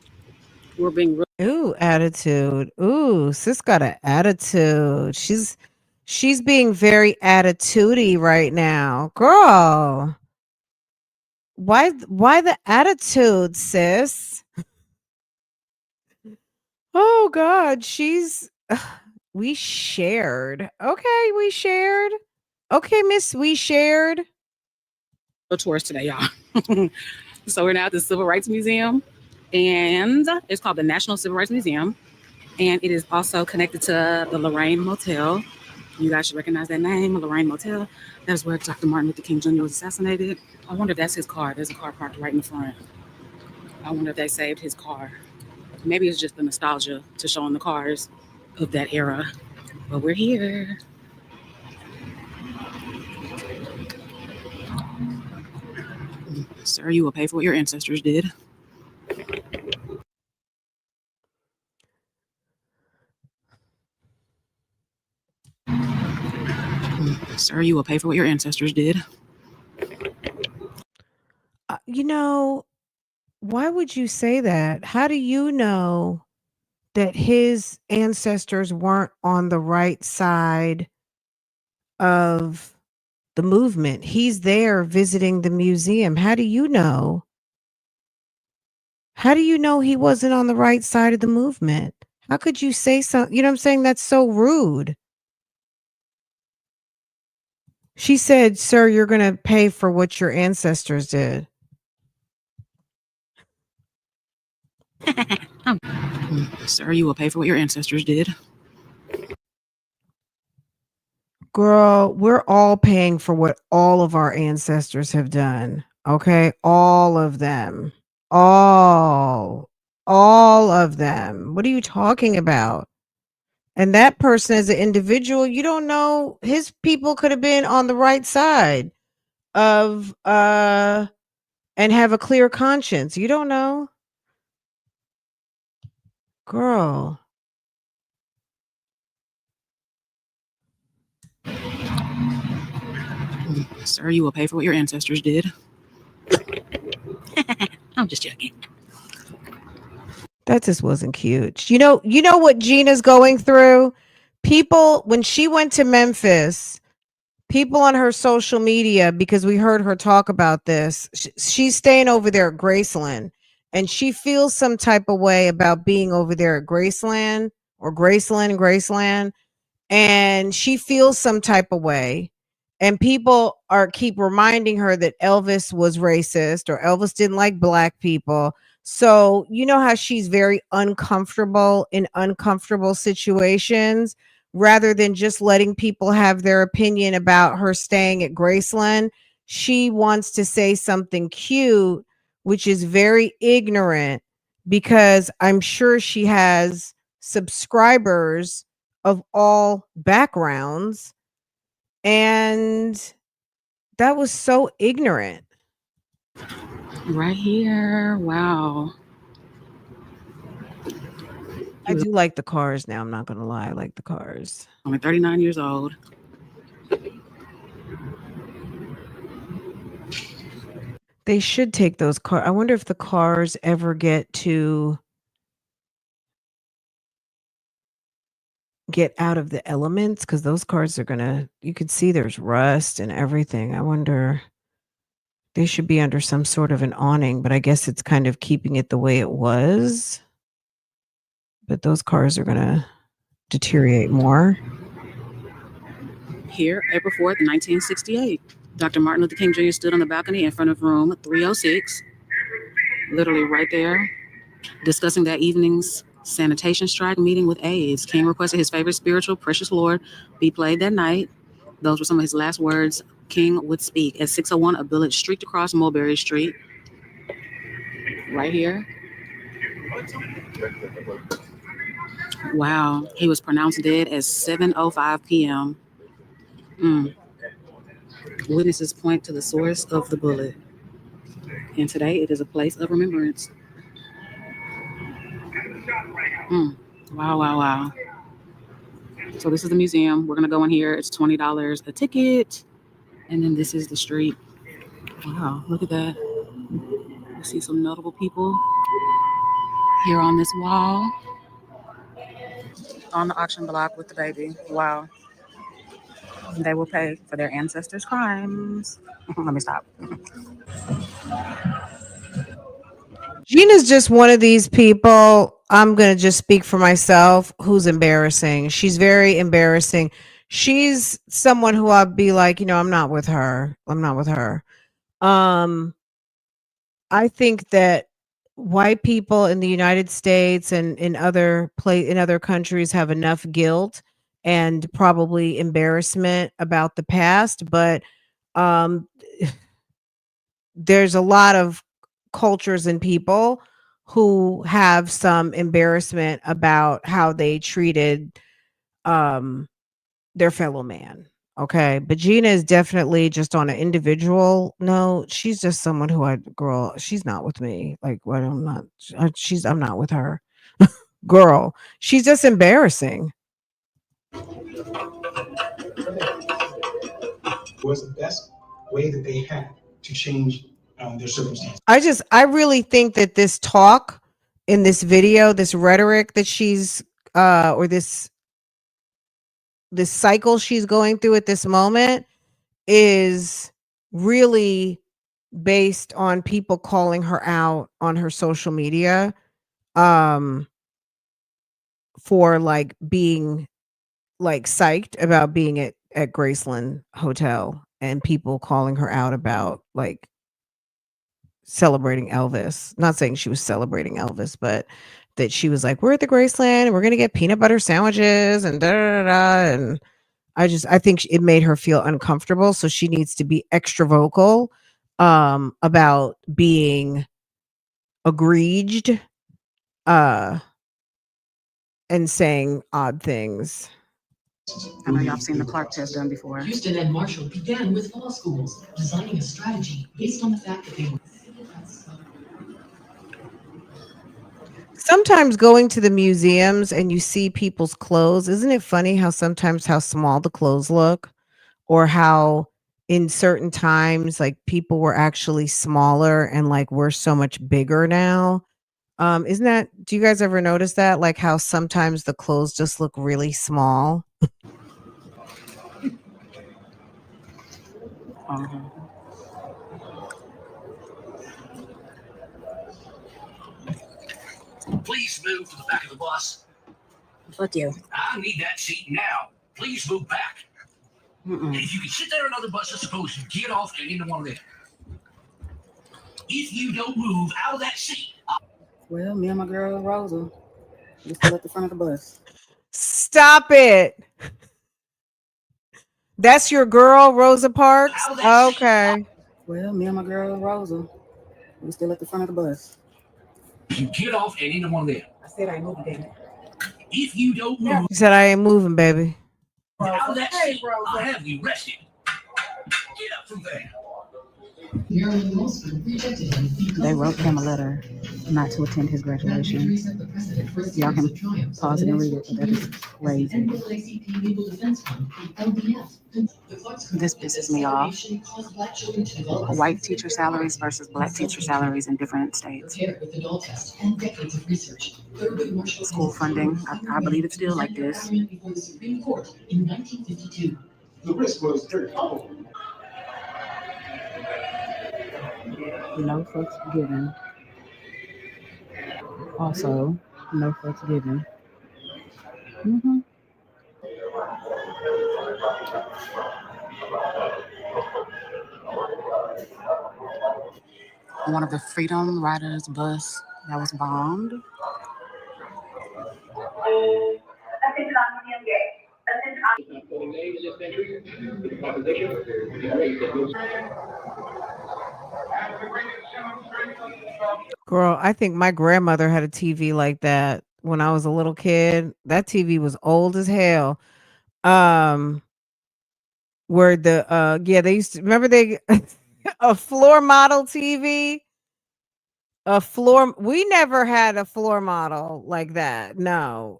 We're being real. Ooh, attitude. Ooh, sis got an attitude. She's being very attitudey right now. Girl. Why the attitude, sis? Oh God, we shared. Okay, we shared. Okay, miss, we shared. Tours today, y'all. So we're now at the Civil Rights Museum, and it's called the National Civil Rights Museum, and it is also connected to the Lorraine Motel. You guys should recognize that name, Lorraine Motel. That's where Dr. Martin Luther King Jr. was assassinated. I wonder if that's his car. There's a car parked right in the front. I wonder if they saved his car. Maybe it's just the nostalgia to showing the cars of that era. But we're here. Sir, you will pay for what your ancestors did. Sir, you will pay for what your ancestors did. You know, why would you say that? How do you know that his ancestors weren't on the right side of the movement? He's there visiting the museum. How do you know? How do you know he wasn't on the right side of the movement? How could you say something? You know what I'm saying? That's so rude. She said, sir, you're going to pay for what your ancestors did. Sir, you will pay for what your ancestors did. Girl, we're all paying for what all of our ancestors have done. Okay? All of them. All of them. What are you talking about? And that person as an individual, you don't know, his people could have been on the right side of and have a clear conscience. You don't know. Girl. Sir, you will pay for what your ancestors did. I'm just joking. That just wasn't cute. You know what Gina's going through? People, when she went to Memphis, people on her social media, because we heard her talk about this, she's staying over there at Graceland, and she feels some type of way about being over there at Graceland, and she feels some type of way. And people keep reminding her that Elvis was racist or Elvis didn't like black people. So you know how she's very uncomfortable in uncomfortable situations, rather than just letting people have their opinion about her staying at Graceland. She wants to say something cute, which is very ignorant, because I'm sure she has subscribers of all backgrounds. And that was so ignorant. Right here. Wow. I do like the cars now. I'm not going to lie. I like the cars. Only 39 years old. They should take those cars. I wonder if the cars ever get out of the elements, because those cars are you could see there's rust and everything. I wonder, they should be under some sort of an awning, but I guess it's kind of keeping it the way it was. But those cars are going to deteriorate more. Here, April 4th, 1968. Dr. Martin Luther King Jr. stood on the balcony in front of room 306, literally right there, discussing that evening's sanitation strike meeting with aides. King requested his favorite spiritual, Precious Lord, be played that night. Those were some of his last words King would speak. At 6:01, a bullet streaked across Mulberry Street. Right here. Wow. He was pronounced dead at 7:05 p.m. Mm. Witnesses point to the source of the bullet. And today it is a place of remembrance. Mm. Wow, wow, wow. So this is the museum. We're going to go in here. It's $20 a ticket. And then this is the street. Wow, look at that. You see some notable people here on this wall. On the auction block with the baby. Wow. They will pay for their ancestors' crimes. Let me stop. Gina's just one of these people. I'm going to just speak for myself who's embarrassing. She's very embarrassing. She's someone who I'd be like, I'm not with her. I'm not with her. I think that white people in the United States and in other countries have enough guilt and probably embarrassment about the past, but um there's a lot of cultures and people who have some embarrassment about how they treated um their fellow man. Okay. But Gina is definitely just on an individual note. She's just someone who she's not with me. Like, what? I'm not with her. Girl, she's just embarrassing. Was the best way that they had to change their circumstances. I really think that this talk in this video, this rhetoric that she's, or this cycle she's going through at this moment is really based on people calling her out on her social media um for like being like psyched about being at Graceland Hotel, and people calling her out about like celebrating Elvis. Not saying she was celebrating Elvis, but that she was like, we're at the Graceland and we're gonna get peanut butter sandwiches and da da da. And I think it made her feel uncomfortable. So she needs to be extra vocal about being egreged and saying odd things. I know y'all have seen the Clark test done before. Houston and Marshall began with law schools, designing a strategy based on the fact that they were. Sometimes going to the museums and you see people's clothes, isn't it funny how sometimes how small the clothes look, or how in certain times like people were actually smaller and like we're so much bigger now? Isn't that, do you guys ever notice that? Like how sometimes the clothes just look really small? Please move to the back of the bus. Fuck you. I need that seat now. Please move back. Mm-mm. If you can sit there on other buses, suppose you get off and into one of them. If you don't move out of that seat. Well, me and my girl Rosa, we're still at the front of the bus. Stop it. That's your girl, Rosa Parks? Okay. Well, me and my girl Rosa, we're still at the front of the bus. You get off and into one of them. I said I ain't moving, baby. If you don't move You said I ain't moving, baby. out of that seat, I'll have you arrested. Get up from there. They wrote him a letter not to attend his graduation. Y'all can pause it and read it, but that is crazy. This pisses me off. White teacher salaries versus black teacher salaries in different states. School funding, I believe it's still like this. The risk was very powerful. No fucks given. Also, no fucks given. Mm-hmm. One of the Freedom Riders bus that was bombed. Girl, I think my grandmother had a TV like that. when I was a little kid. That TV was old as hell. Where the they used to remember they a floor model TV. We never had a floor model like that. No.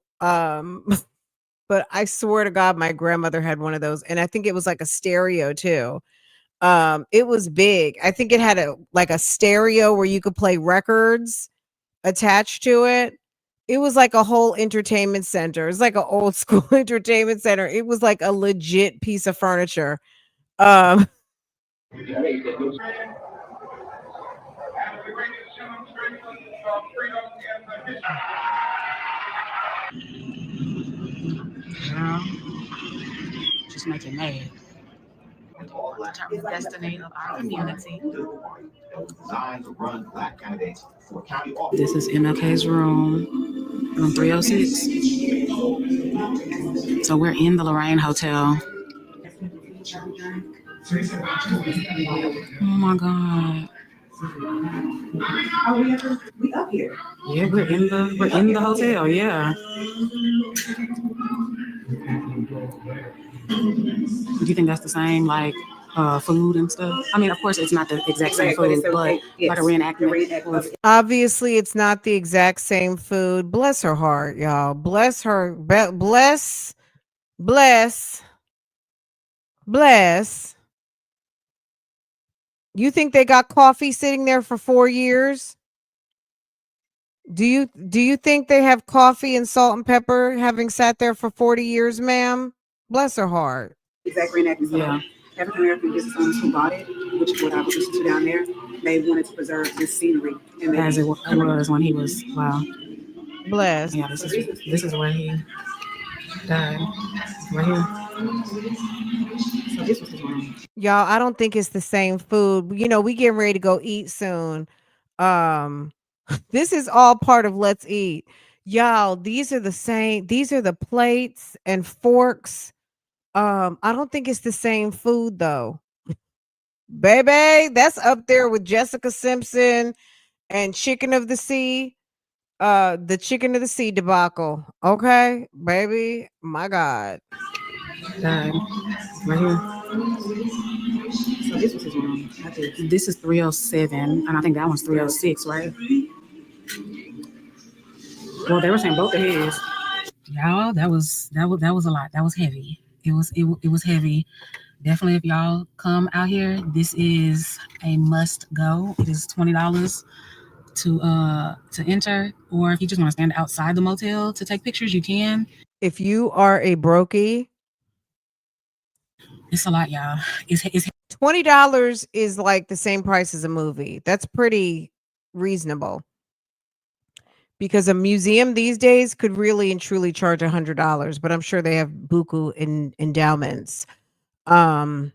But I swear to God, my grandmother had one of those, and I think it was like a stereo too. It was big. I think it had a stereo where you could play records attached to it. It was like a whole entertainment center. It's like an old school entertainment center. It was like a legit piece of furniture. Um, Girl, just make it mad. Determine the destiny of our community. This is MLK's room 306. So we're in the Lorraine Hotel. Oh my God. We up here. Yeah, we're in the hotel. Yeah. Do you think that's the same, like food and stuff? I mean, of course, it's not the exact same food, but like a reenactment. Obviously, it's not the exact same food. Bless her heart, y'all. Bless her. Bless. You think they got coffee sitting there for 4 years? Do you think they have coffee and salt and pepper having sat there for 40 years, ma'am? Bless her heart. Exact reenactment. Yeah. African American business owners who bought it, which is what I was listening to down there, they wanted to preserve this scenery. And as it was when he was, wow. Blessed. Yeah, this is where he died. Right here. So this was his room. Y'all, I don't think it's the same food. You know, we getting ready to go eat soon. This is all part of Let's Eat. Y'all, these are the same. These are the plates and forks. I don't think it's the same food though. Baby, that's up there with Jessica Simpson and Chicken of the Sea. The Chicken of the Sea debacle. Okay, baby. My God. Right here. So this was his room. This is 307, and I think that one's 306, right? Well, they were saying both of his. Y'all, that was a lot. That was heavy. It was heavy. Definitely, if y'all come out here, this is a must go. It is $20 to enter, or if you just want to stand outside the motel to take pictures, you can. If you are a brokey, it's a lot, y'all. It's $20 is like the same price as a movie. That's pretty reasonable. Because a museum these days could really and truly charge $100, but I'm sure they have buku endowments. But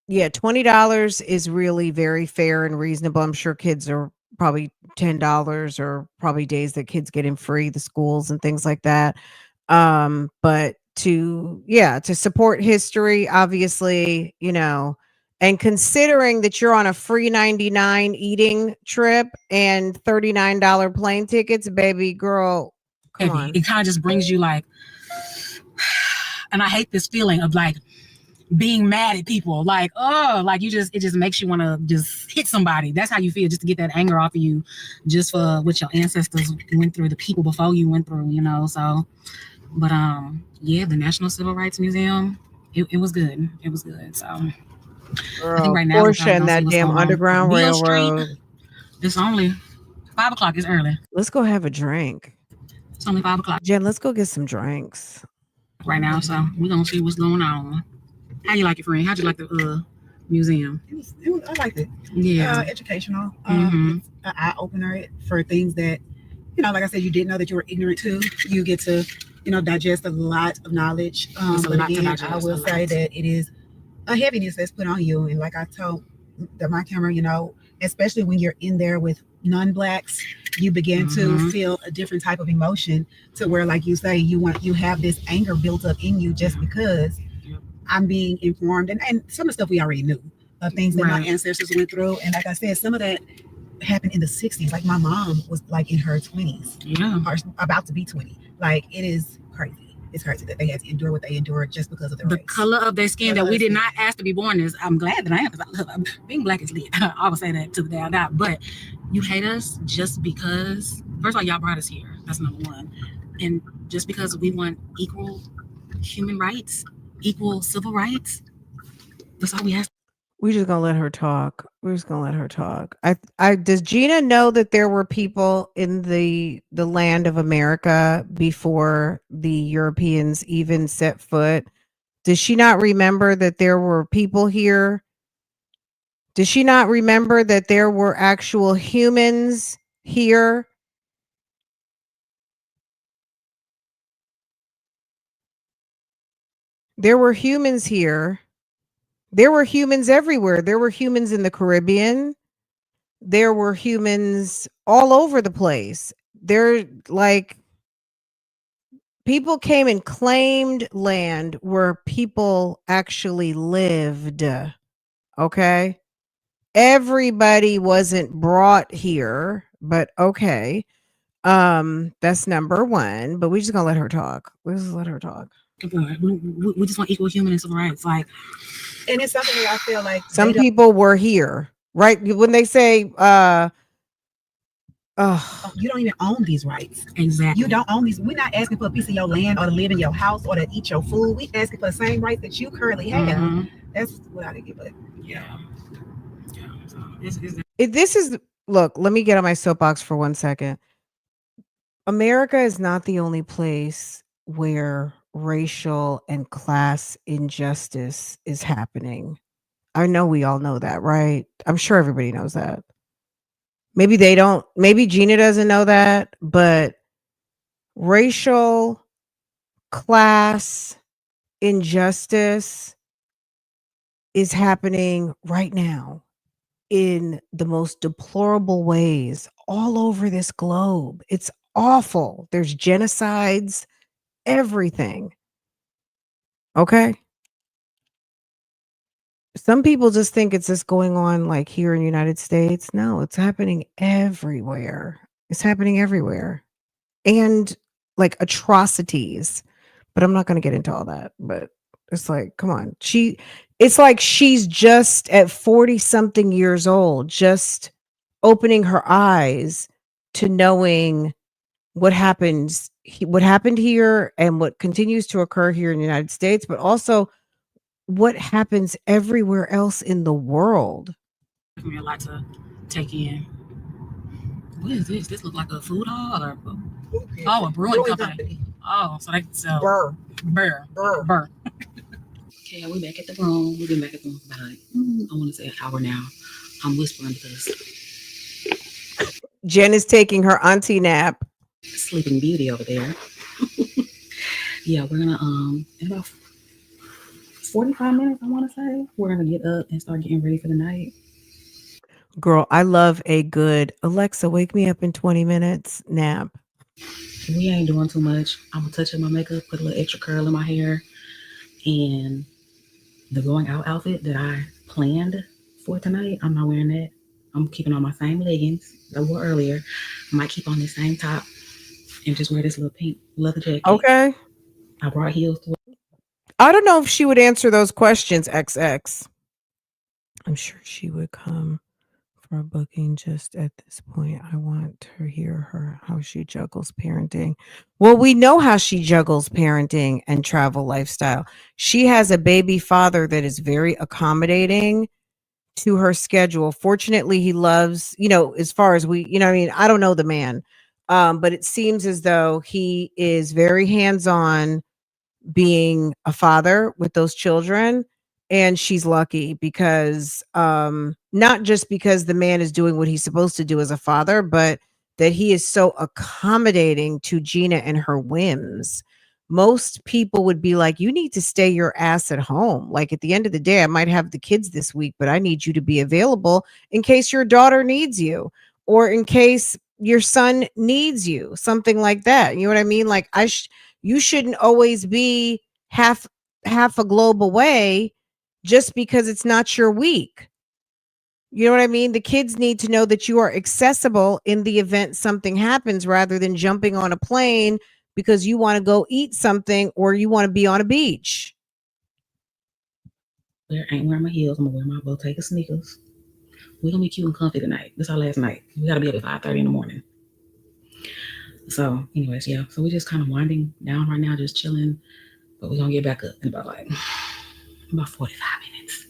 yeah, $20 is really very fair and reasonable. I'm sure kids are probably $10 or probably days that kids get in free, the schools and things like that. But to support history, obviously, you know, and considering that you're on a free 99 eating trip and $39 plane tickets, baby girl, come on. It kind of just brings you like, and I hate this feeling of like being mad at people, like, oh, like it just makes you want to just hit somebody. That's how you feel, just to get that anger off of you, just for what your ancestors went through, the people before you went through, you know. So, but yeah, the National Civil Rights Museum, it was good. It was good. So. Girl, I think right now Porsche and that damn Underground Railroad. It's only 5 o'clock. It's early. Let's go have a drink. It's only 5 o'clock. Jen, let's go get some drinks right now. So we're gonna see what's going on. How you like it, friend? How'd you like the museum? I liked it. Yeah, educational. An eye opener for things that, you know, like I said, you didn't know that you were ignorant to. You get to, you know, digest a lot of knowledge. But again, I will say that it is a heaviness that's put on you. And like I told my camera, you know, especially when you're in there with non-blacks, you begin to feel a different type of emotion, to where, like you say, you have this anger built up in you just because I'm being informed, and some of the stuff we already knew of things that my ancestors went through. And like I said, some of that happened in the 60s. Like my mom was like in her 20s, or about to be 20. Like it is crazy. It's crazy that they had to endure what they endured just because of their race. Color of their skin that we did not ask to be born is. I'm glad that I am, because being black is lit. I would say that to the day I die. But you hate us just because, first of all, y'all brought us here. That's number one. And just because we want equal human rights, equal civil rights, that's all we ask. We're just gonna let her talk. We're just gonna let her talk. I does Gina know that there were people in the land of America before the Europeans even set foot? Does she not remember that there were people here? Does she not remember that there were actual humans here? There were humans here. There were humans everywhere. There were humans in the Caribbean. There were humans all over the place. They're like, people came and claimed land where people actually lived. Okay. Everybody wasn't brought here, but okay. That's number one. But we just gonna let her talk. We just let her talk. We just want equal human and civil rights. Like, and it's something that I feel like some people were here, right? When they say you don't even own these rights. Exactly. You don't own these. We're not asking for a piece of your land or to live in your house or to eat your food. We asking for the same rights that you currently have. That's what I think. But yeah. This is, look, let me get on my soapbox for 1 second. America is not the only place where racial and class injustice is happening. I know we all know that, right? I'm sure everybody knows that. Maybe they don't, maybe Gina doesn't know that, but racial class injustice is happening right now in the most deplorable ways all over this globe. It's awful. There's genocides, everything. Okay. Some people just think it's just going on like here in the United States. No, it's happening everywhere. It's happening everywhere. And like atrocities. But I'm not going to get into all that. But it's like, come on. It's like she's just at 40 something years old, just opening her eyes to knowing what happened here and what continues to occur here in the United States, but also what happens everywhere else in the world. Give me a lot to take in. What is this? This look like a food hall or a brewing company. Oh, so they sell Burr. Okay, we back at the room. We've been back at the room for about, I want to say an hour now. I'm whispering because Jen is taking her auntie nap. Sleeping Beauty over there. Yeah, we're gonna in about 45 minutes, I want to say, we're gonna get up and start getting ready for the night. Girl, I love a good Alexa, wake me up in 20 minutes nap. We ain't doing too much. I'm gonna touch up my makeup, put a little extra curl in my hair, and the going out outfit that I planned for tonight, I'm not wearing that. I'm keeping on my same leggings that I wore earlier. I might keep on this same top and just wear this little pink leather jacket. Okay. I brought heels to it. I don't know if she would answer those questions, XX. I'm sure she would come for a booking. Just at this point, I want to hear how she juggles parenting. Well, we know how she juggles parenting and travel lifestyle. She has a baby father that is very accommodating to her schedule. Fortunately, he loves, as far as we, I don't know the man, but it seems as though he is very hands-on being a father with those children. And she's lucky because not just because the man is doing what he's supposed to do as a father, but that he is so accommodating to Gina and her whims. Most people would be like, you need to stay your ass at home. Like, at the end of the day, I might have the kids this week, but I need you to be available in case your daughter needs you or in case your son needs you, something like that. You know what I mean? Like, you shouldn't always be half a globe away just because it's not your week. You know what I mean? The kids need to know that you are accessible in the event something happens rather than jumping on a plane because you want to go eat something or you want to be on a beach. I ain't wearing my heels. I'm gonna wear my Bottega sneakers. We're gonna be cute and comfy tonight. This is our last night. We gotta be up at 5:30 in the morning. So, anyways, yeah. So we're just kind of winding down right now, just chilling. But we're gonna get back up in about 45 minutes.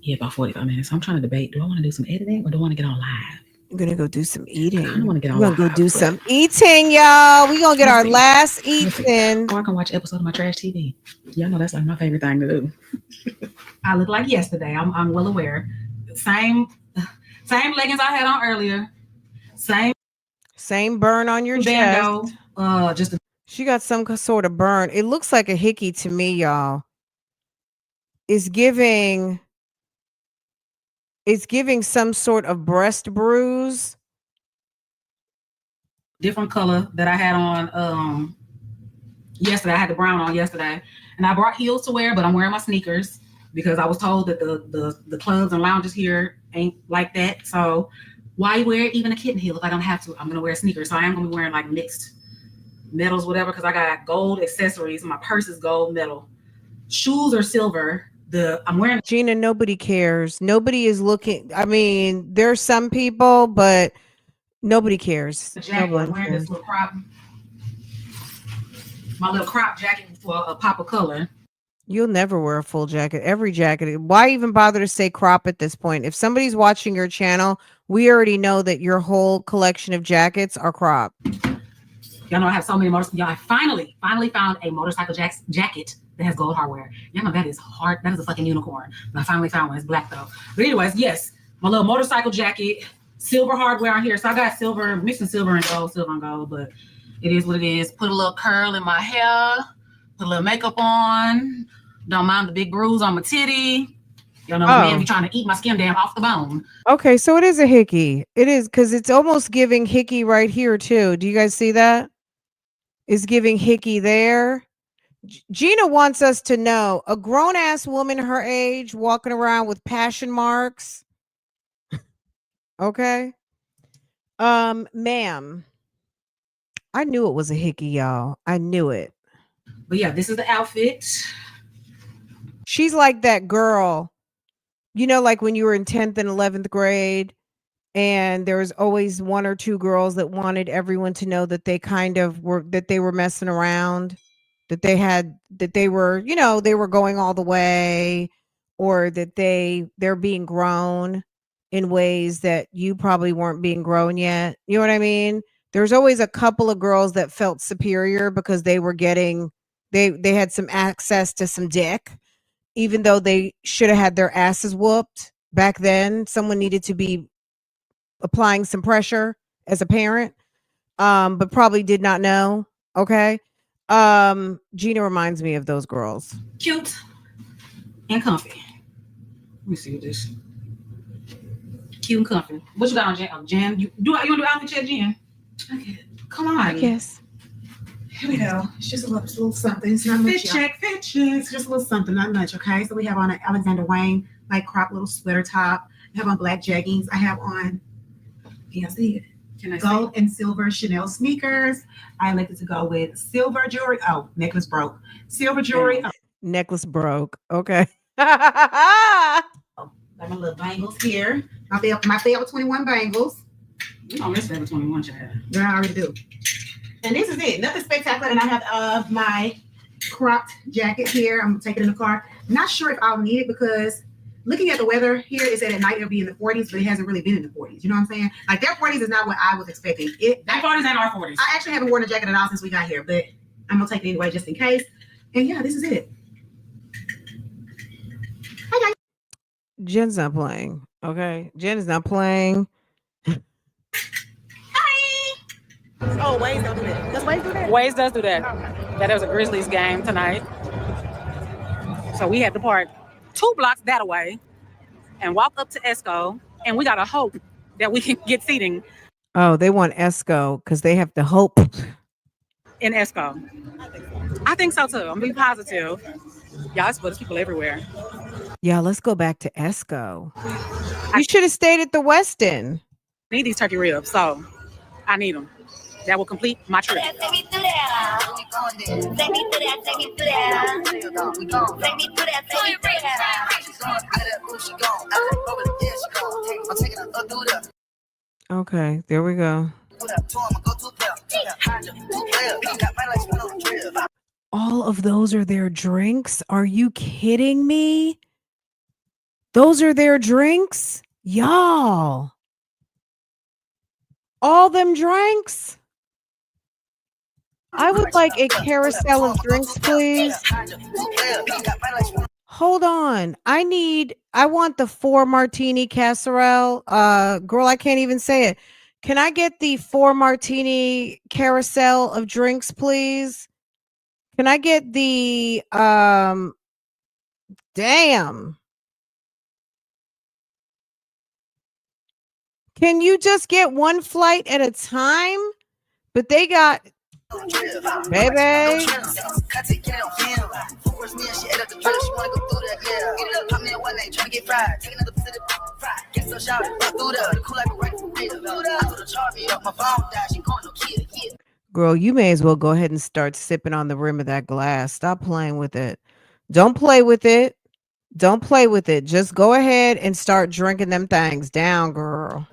Yeah, about 45 minutes. So I'm trying to debate. Do I want to do some editing or do I want to get on live? I'm gonna go do some eating. I want to get on We're live. gonna go do some eating, y'all. We're gonna get our last eating. Or I can watch episode of my trash TV. Y'all know that's like my favorite thing to do. I look like yesterday. I'm well aware. Same leggings I had on earlier. Same burn on your chest. She got some sort of burn. It looks like a hickey to me, y'all. It's giving some sort of breast bruise. Different color that I had on yesterday. I had the brown on yesterday. And I brought heels to wear, but I'm wearing my sneakers because I was told that the clubs and lounges here ain't like that. So why wear even a kitten heel if I don't have to? I'm gonna wear sneakers. So I am gonna be wearing like mixed metals, whatever, because I got gold accessories. My purse is gold metal. Shoes are silver. I'm wearing Gina, nobody cares. Nobody is looking. I mean, there's some people, but nobody cares. I'm wearing this little crop. My little crop jacket for a pop of color. You'll never wear a full jacket. Every jacket. Why even bother to say crop at this point? If somebody's watching your channel, we already know that your whole collection of jackets are crop. Y'all know I have so many motorcycles. Y'all, I finally found a motorcycle jacket that has gold hardware. Y'all know that is hard. That is a fucking unicorn. But I finally found one. It's black though. But anyways, yes, my little motorcycle jacket, silver hardware on here. So I got silver, mixing silver and gold, but it is what it is. Put a little curl in my hair, put a little makeup on. Don't mind the big bruise on my titty. Y'all know my man be trying to eat my skin damn off the bone. Okay, so it is a hickey. It is because it's almost giving hickey right here too. Do you guys see that? It's giving hickey there. Gina wants us to know a grown-ass woman her age walking around with passion marks. Okay. Ma'am. I knew it was a hickey, y'all. I knew it. But yeah, this is the outfit. She's like that girl, you know, like when you were in 10th and 11th grade and there was always one or two girls that wanted everyone to know that they kind of were, that they were messing around, that they were, you know, they were going all the way, or that they're being grown in ways that you probably weren't being grown yet. You know what I mean? There's always a couple of girls that felt superior because they were getting, they had some access to some dick, even though they should have had their asses whooped back then. Someone needed to be applying some pressure as a parent, but probably did not know. Okay. Gina reminds me of those girls. Cute and comfy. Let me see what this. Cute and comfy. What you got on, Jan? Jan, you want to do outfit check, Jan? Okay. Come on. Yes. Here we go. It's just a little something. It's not much. Fit check. It's just a little something, not much. Okay. So we have on an Alexander Wang like crop little sweater top. I have on black jeggings. I have on, can you see it? Gold and silver Chanel sneakers. I elected to go with silver jewelry. Oh, necklace broke. Silver jewelry. Oh. Necklace broke. Okay. Got my little bangles here. My Forever 21 bangles. You don't miss Forever 21, child. Yeah, I already do. And this is it. Nothing spectacular. And I have my cropped jacket here. I'm taking it in the car. Not sure if I'll need it because looking at the weather here is that at night it'll be in the 40s, but it hasn't really been in the 40s. You know what I'm saying? Like their 40s is not what I was expecting. That 40s ain't our 40s. I actually haven't worn a jacket at all since we got here, but I'm gonna take it anyway just in case. And yeah, this is it. Hi guys. Jen's not playing. Okay. Jen is not playing. Oh, Waze don't do that. Does Waze do that? Waze does do that. Okay. That was a Grizzlies game tonight. So we had to park 2 blocks that away and walk up to Esco, and we gotta hope that we can get seating. Oh, they want Esco because they have to hope in Esco. I think so too. I'm being positive. Y'all, it's people everywhere. Yeah, let's go back to Esco. You should have stayed at the Westin. I need these turkey ribs, so I need them. That will complete my trip. Take me through that. Take me through that. Take me through that. Take me through that. Take me through that. Okay, there we go. All of those are their drinks? Are you kidding me? Those are their drinks? Y'all. All them drinks? I would like a carousel of drinks, please. Hold on. I want the 4 martini casserole. Girl, I can't even say it. Can I get the 4 martini carousel of drinks, please? Can I get the damn. Can you just get one flight at a time? But they got baby. Girl, you may as well go ahead and start sipping on the rim of that glass. Stop playing with it. Don't play with it. Don't play with it. Just go ahead and start drinking them things down, girl.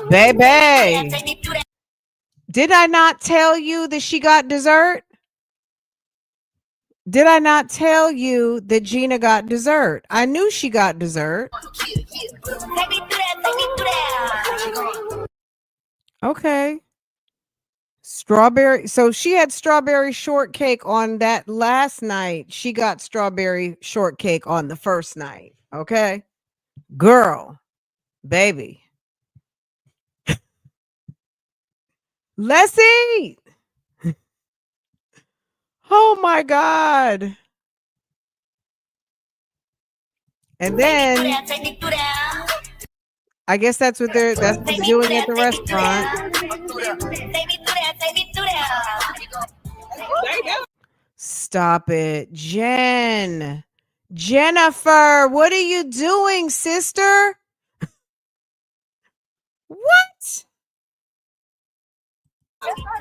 Baby. Did I not tell you that she got dessert? Did I not tell you that Gina got dessert? I knew she got dessert. Okay. Strawberry. So she had strawberry shortcake on that last night. She got strawberry shortcake on the first night. Okay. Girl, baby. Let's eat. Oh my God. And then I guess that's what they're doing at the restaurant. Stop it. Jennifer, what are you doing, sister? What?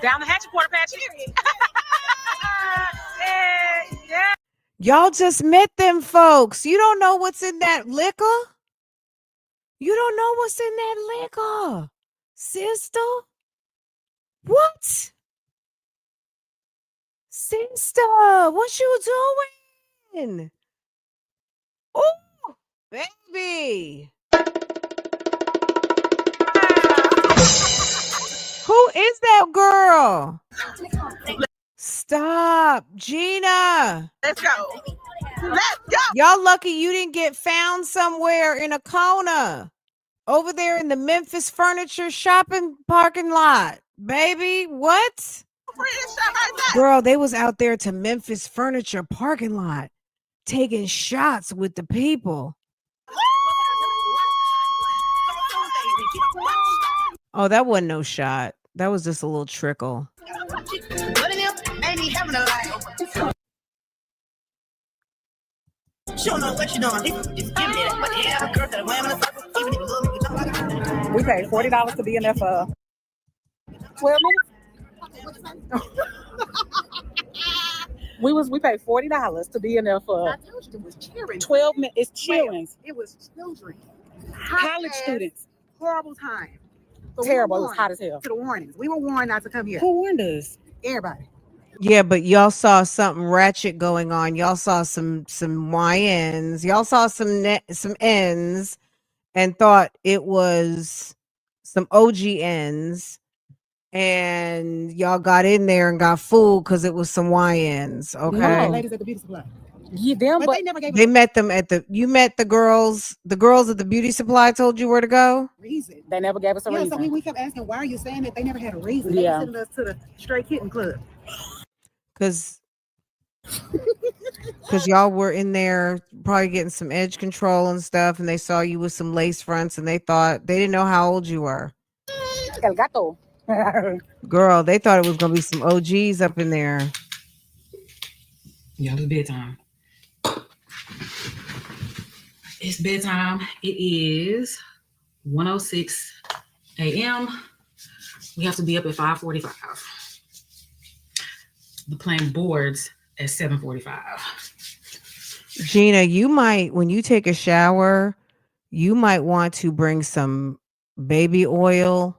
Down the hatch, quarter patch. Yeah. Y'all just met them folks. You don't know what's in that liquor? You don't know what's in that liquor, sister? What? Sister, what you doing? Oh, baby. Who is that girl? Stop, Gina. Let's go. Let's go. Y'all lucky you didn't get found somewhere in a corner over there in the Memphis furniture shopping parking lot. Baby, what? Girl, they was out there to Memphis furniture parking lot taking shots with the people. Oh, that wasn't no shot. That was just a little trickle. We paid $40 to be in there for 12 minutes. We paid $40 to be in there for 12 minutes. It's children. It was children. College students. Horrible time. So Terrible. We It was hot as hell. to the warnings. We were warned not to come here. Who warned us? Everybody. Yeah, but y'all saw something ratchet going on. Y'all saw some YNs. Y'all saw some N's and thought it was some OGNs. And y'all got in there and got fooled because it was some YNs. Okay. No. Ladies at the beauty supply. Yeah, them, But but they never gave They us met them you met the girls at the beauty supply told you where to go? a reason. they never gave us a Yeah, reason. so we kept asking, why are you saying that? They never had a reason. Yeah. They sent us to the Stray Kitten Club. Because y'all were in there probably getting some edge control and stuff, and they saw you with some lace fronts, and they didn't know how old you were. El gato. Girl, they thought it was gonna be some OGs up in there. Yeah, it was bedtime. It's bedtime. It is 1:06 a.m. We have to be up at 5:45. We're playing boards at 7:45. Gina, you might, when you take a shower, you might want to bring some baby oil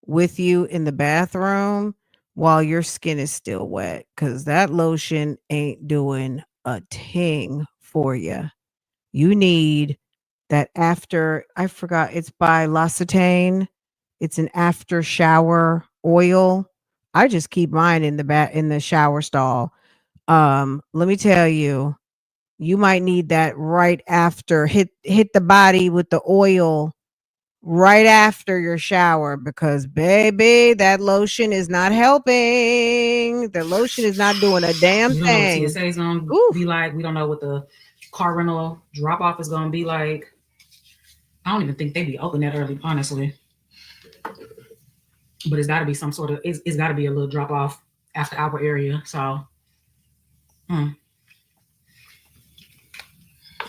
with you in the bathroom while your skin is still wet, because that lotion ain't doing a ting for you. You need that after, I forgot, it's by L'Occitane. It's an after shower oil. I just keep mine in the shower stall. Let me tell you, you might need that right after, hit the body with the oil right after your shower, because baby, that lotion is not helping. The lotion is not doing a damn We don't know what thing. TSA is going to be like. We don't know what the car rental drop off is going to be like. I don't even think they be open that early, honestly. But it's got to be some sort of, it's got to be a little drop off after our area. So,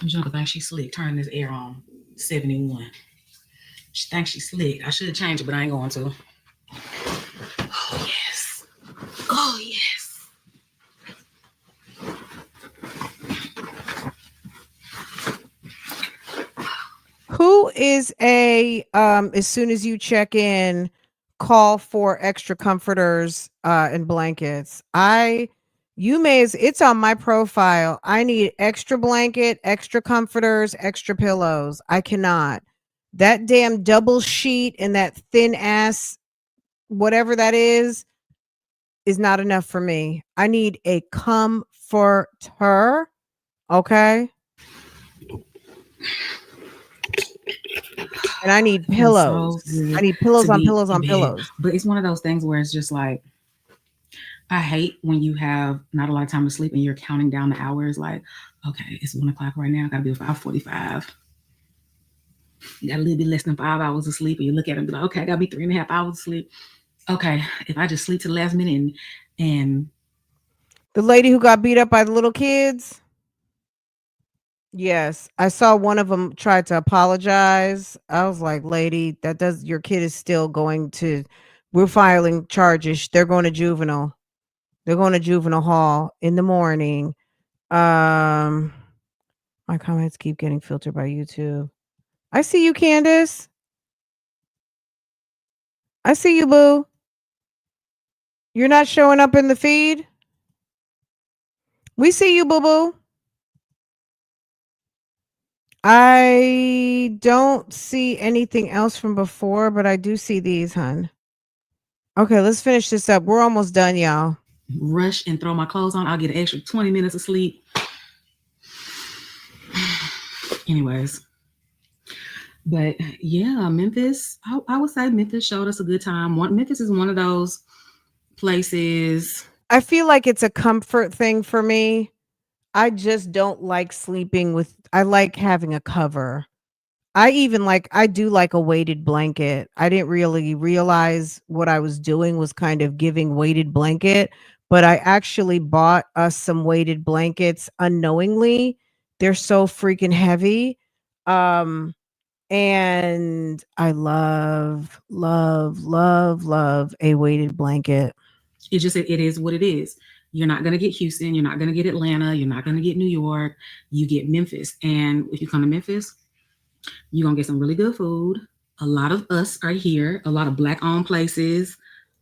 Jumper thinks she's slick. Turn this air on. 71. She thinks she's slick. I should have changed it, but I ain't going to. Oh, yes. Oh, yes. Who is as soon as you check in, call for extra comforters and blankets? It's on my profile. I need extra blanket, extra comforters, extra pillows. I cannot. That damn double sheet and that thin ass, whatever that is not enough for me. I need a comforter. Okay. And I need pillows. I need pillows on pillows on pillows. But it's one of those things where it's just like, I hate when you have not a lot of time to sleep and you're counting down the hours. Like, okay, it's 1 o'clock right now. I gotta be at 5:45. You got a little bit less than 5 hours of sleep, and you look at it and be like, okay, I gotta be 3.5 hours of sleep. Okay, if I just sleep to the last minute and the lady who got beat up by the little kids. Yes, I saw one of them try to apologize. I was like, lady, your kid is still we're filing charges. They're going to juvenile. They're going to juvenile hall in the morning. My comments keep getting filtered by YouTube. I see you, Candace. I see you, boo. You're not showing up in the feed. We see you, boo-boo. I don't see anything else from before, but I do see these, hun. Okay, let's finish this up. We're almost done, y'all. Rush and throw my clothes on. I'll get an extra 20 minutes of sleep. Anyways. But yeah, Memphis, I would say Memphis showed us a good time. Memphis is one of those places. I feel like it's a comfort thing for me. I just don't like sleeping I like having a cover. I do like a weighted blanket. I didn't really realize what I was doing was kind of giving weighted blanket, but I actually bought us some weighted blankets unknowingly. They're so freaking heavy. And I love, love, love, love a weighted blanket. It is what it is. You're not going to get Houston. You're not going to get Atlanta. You're not going to get New York. You get Memphis. And if you come to Memphis, you're going to get some really good food. A lot of us are here. A lot of Black-owned places.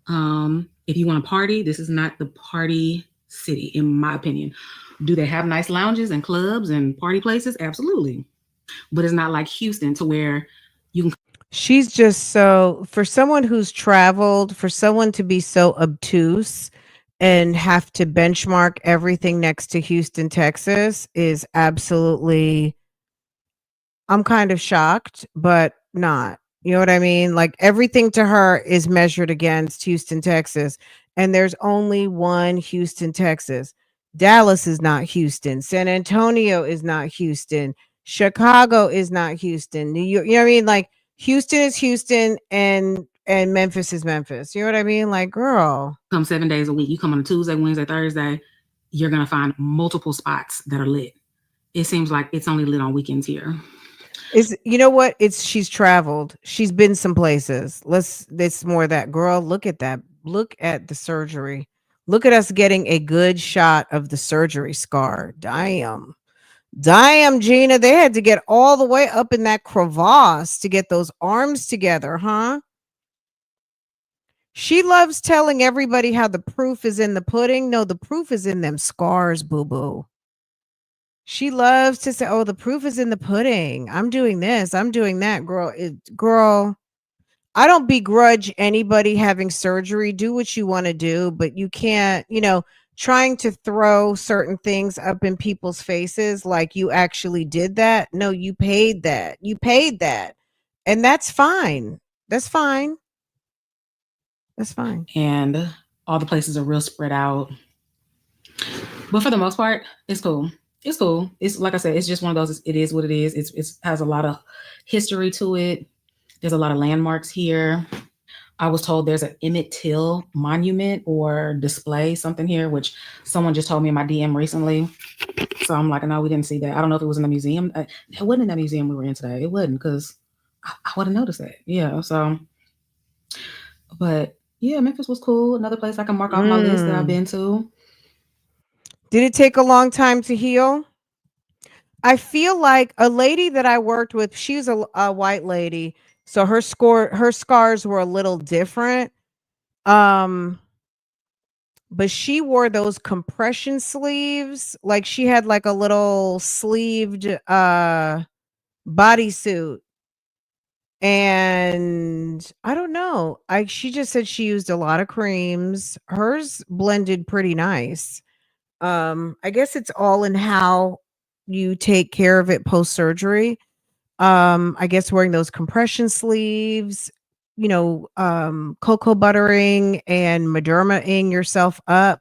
If you want to party, this is not the party city, in my opinion. Do they have nice lounges and clubs and party places? Absolutely. But it's not like Houston to where you can. She's just so, for someone who's traveled, for someone to be so obtuse and have to benchmark everything next to Houston, Texas is absolutely, I'm kind of shocked, but not. You know what I mean? Like everything to her is measured against Houston, Texas. And there's only one Houston, Texas. Dallas is not Houston. San Antonio is not Houston. Chicago is not Houston. New York, you know what I mean? Like Houston is Houston and Memphis is Memphis. You know what I mean? Like, girl. Come 7 days a week. You come on a Tuesday, Wednesday, Thursday, you're going to find multiple spots that are lit. It seems like it's only lit on weekends here. Is you know what? She's traveled. She's been some places. It's more that girl. Look at that. Look at the surgery. Look at us getting a good shot of the surgery scar. Damn. Damn, Gina. They had to get all the way up in that crevasse to get those arms together, huh? She loves telling everybody how the proof is in the pudding. No, the proof is in them scars, boo-boo. She loves to say, "Oh, the proof is in the pudding. I'm doing this. I'm doing that." Girl, I don't begrudge anybody having surgery. Do what you want to do, but you can't, trying to throw certain things up in people's faces like you actually did that. No, you paid that. You paid that. And that's fine. That's fine. That's fine. And all the places are real spread out. But for the most part, it's cool. It's cool. It's like I said, it's just one of those. It is what it is. It has a lot of history to it. There's a lot of landmarks here. I was told there's an Emmett Till monument or display, something here, which someone just told me in my DM recently. So I'm like, no, we didn't see that. I don't know if it was in the museum. It wasn't in that museum we were in today. It wasn't, because I would have noticed that. Yeah. So, but yeah, Memphis was cool. Another place I can mark off my list that I've been to. Did it take a long time to heal? I feel like a lady that I worked with, she's a white lady, so her scars were a little different. But she wore those compression sleeves, like she had like a little sleeved bodysuit. And I don't know. She just said she used a lot of creams. Hers blended pretty nice. I guess it's all in how you take care of it post surgery. I guess wearing those compression sleeves, cocoa buttering and Mederma-ing yourself up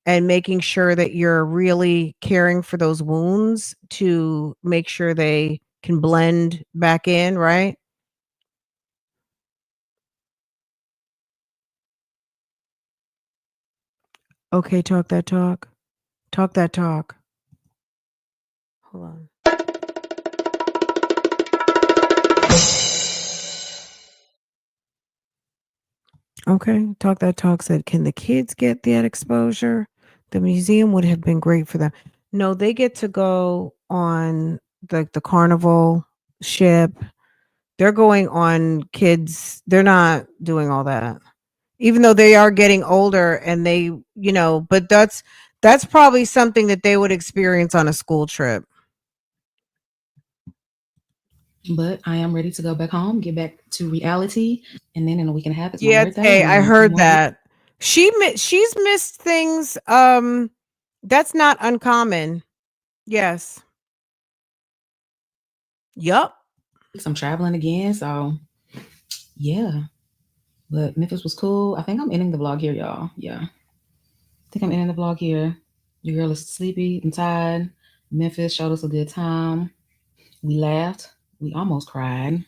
and making sure that you're really caring for those wounds to make sure they can blend back in, right? Okay, talk that talk. Talk that talk. Hold on. Okay, talk that talk said, can the kids get that exposure? The museum would have been great for them. No, they get to go on the carnival ship. They're going on kids. They're not doing all that. Even though they are getting older and they, but that's probably something that they would experience on a school trip. But I am ready to go back home, get back to reality, and then in a week and a half it's my Yeah, birthday. hey, I heard that. She's missed things. That's not uncommon. Yes. Yup. I'm traveling again, so yeah. But Memphis was cool. I think I'm ending the vlog here, y'all. Yeah. I think I'm ending the vlog here. Your girl is sleepy and tired. Memphis showed us a good time. We laughed. We almost cried.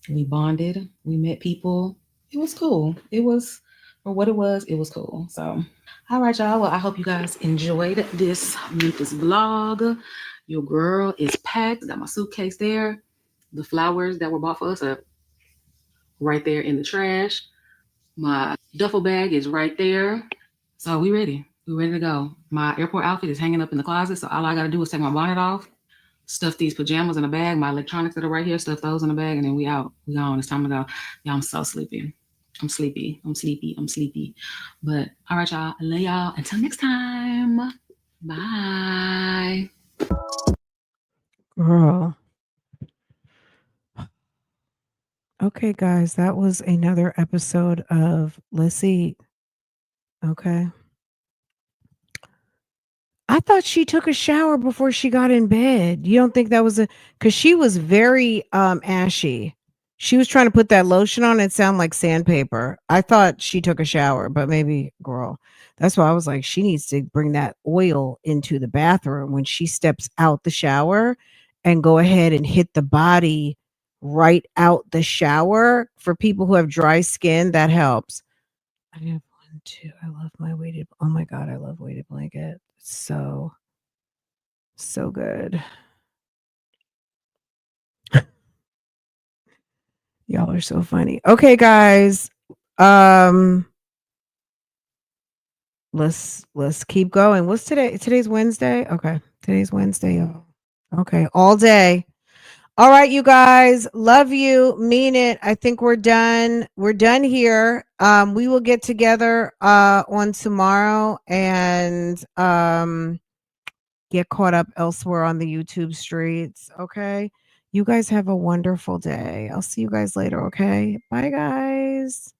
We bonded. We met people. It was cool. It was, for what it was cool. So, all right, y'all. Well, I hope you guys enjoyed this Memphis vlog. Your girl is packed. Got my suitcase there. The flowers that were bought for us are right there in the trash. My duffel bag is right there. So we ready. We're ready to go. My airport outfit is hanging up in the closet. So all I got to do is take my bonnet off, stuff these pajamas in a bag, my electronics that are right here, stuff those in a bag, and then we out. We gone. It's time to go. Y'all, I'm so sleepy. I'm sleepy. But all right, y'all. I love y'all. Until next time. Bye. Girl. Okay, guys, that was another episode of Let's Eat. Okay. I thought she took a shower before she got in bed. You don't think that was because she was very ashy. She was trying to put that lotion on. It sounded like sandpaper. I thought she took a shower, but maybe, girl. That's why I was like, she needs to bring that oil into the bathroom when she steps out the shower and go ahead and hit the body right out the shower. For people who have dry skin, that helps. I have one too. I love my weighted. Oh my God, I love weighted blanket. So good. Y'all are so funny. Okay, guys. Let's keep going. What's today? Today's Wednesday. Okay. Today's Wednesday, y'all. Okay, all day. All right, you guys. Love you. Mean it. I think we're done. We're done here. We will get together on tomorrow and get caught up elsewhere on the YouTube streets. Okay. You guys have a wonderful day. I'll see you guys later. Okay. Bye, guys.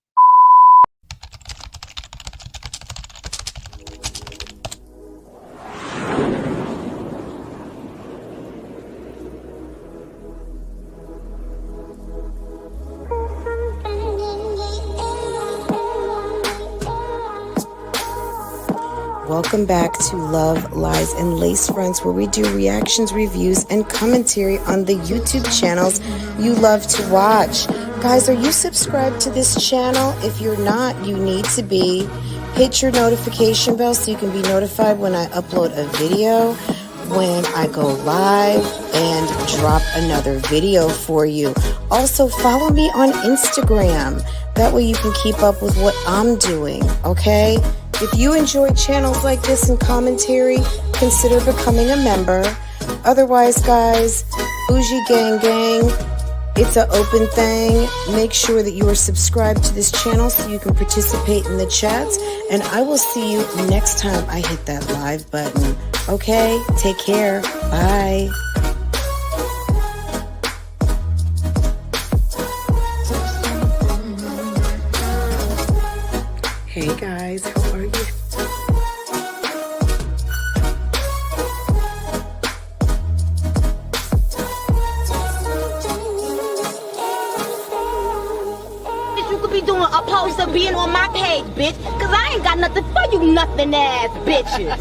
Welcome back to Love, Lies, and Lace Fronts, where we do reactions, reviews, and commentary on the YouTube channels you love to watch. Guys, are you subscribed to this channel? If you're not, you need to be. Hit your notification bell so you can be notified when I upload a video, when I go live, and drop another video for you. Also, follow me on Instagram. That way you can keep up with what I'm doing, okay? If you enjoy channels like this and commentary, consider becoming a member. Otherwise, guys, Bougie Gang Gang, it's an open thing. Make sure that you are subscribed to this channel so you can participate in the chats. And I will see you next time I hit that live button. Okay? Take care. Bye. Hey guys, how are you? You could be doing opposed to being on my page, bitch. Cause I ain't got nothing for you nothing ass bitches.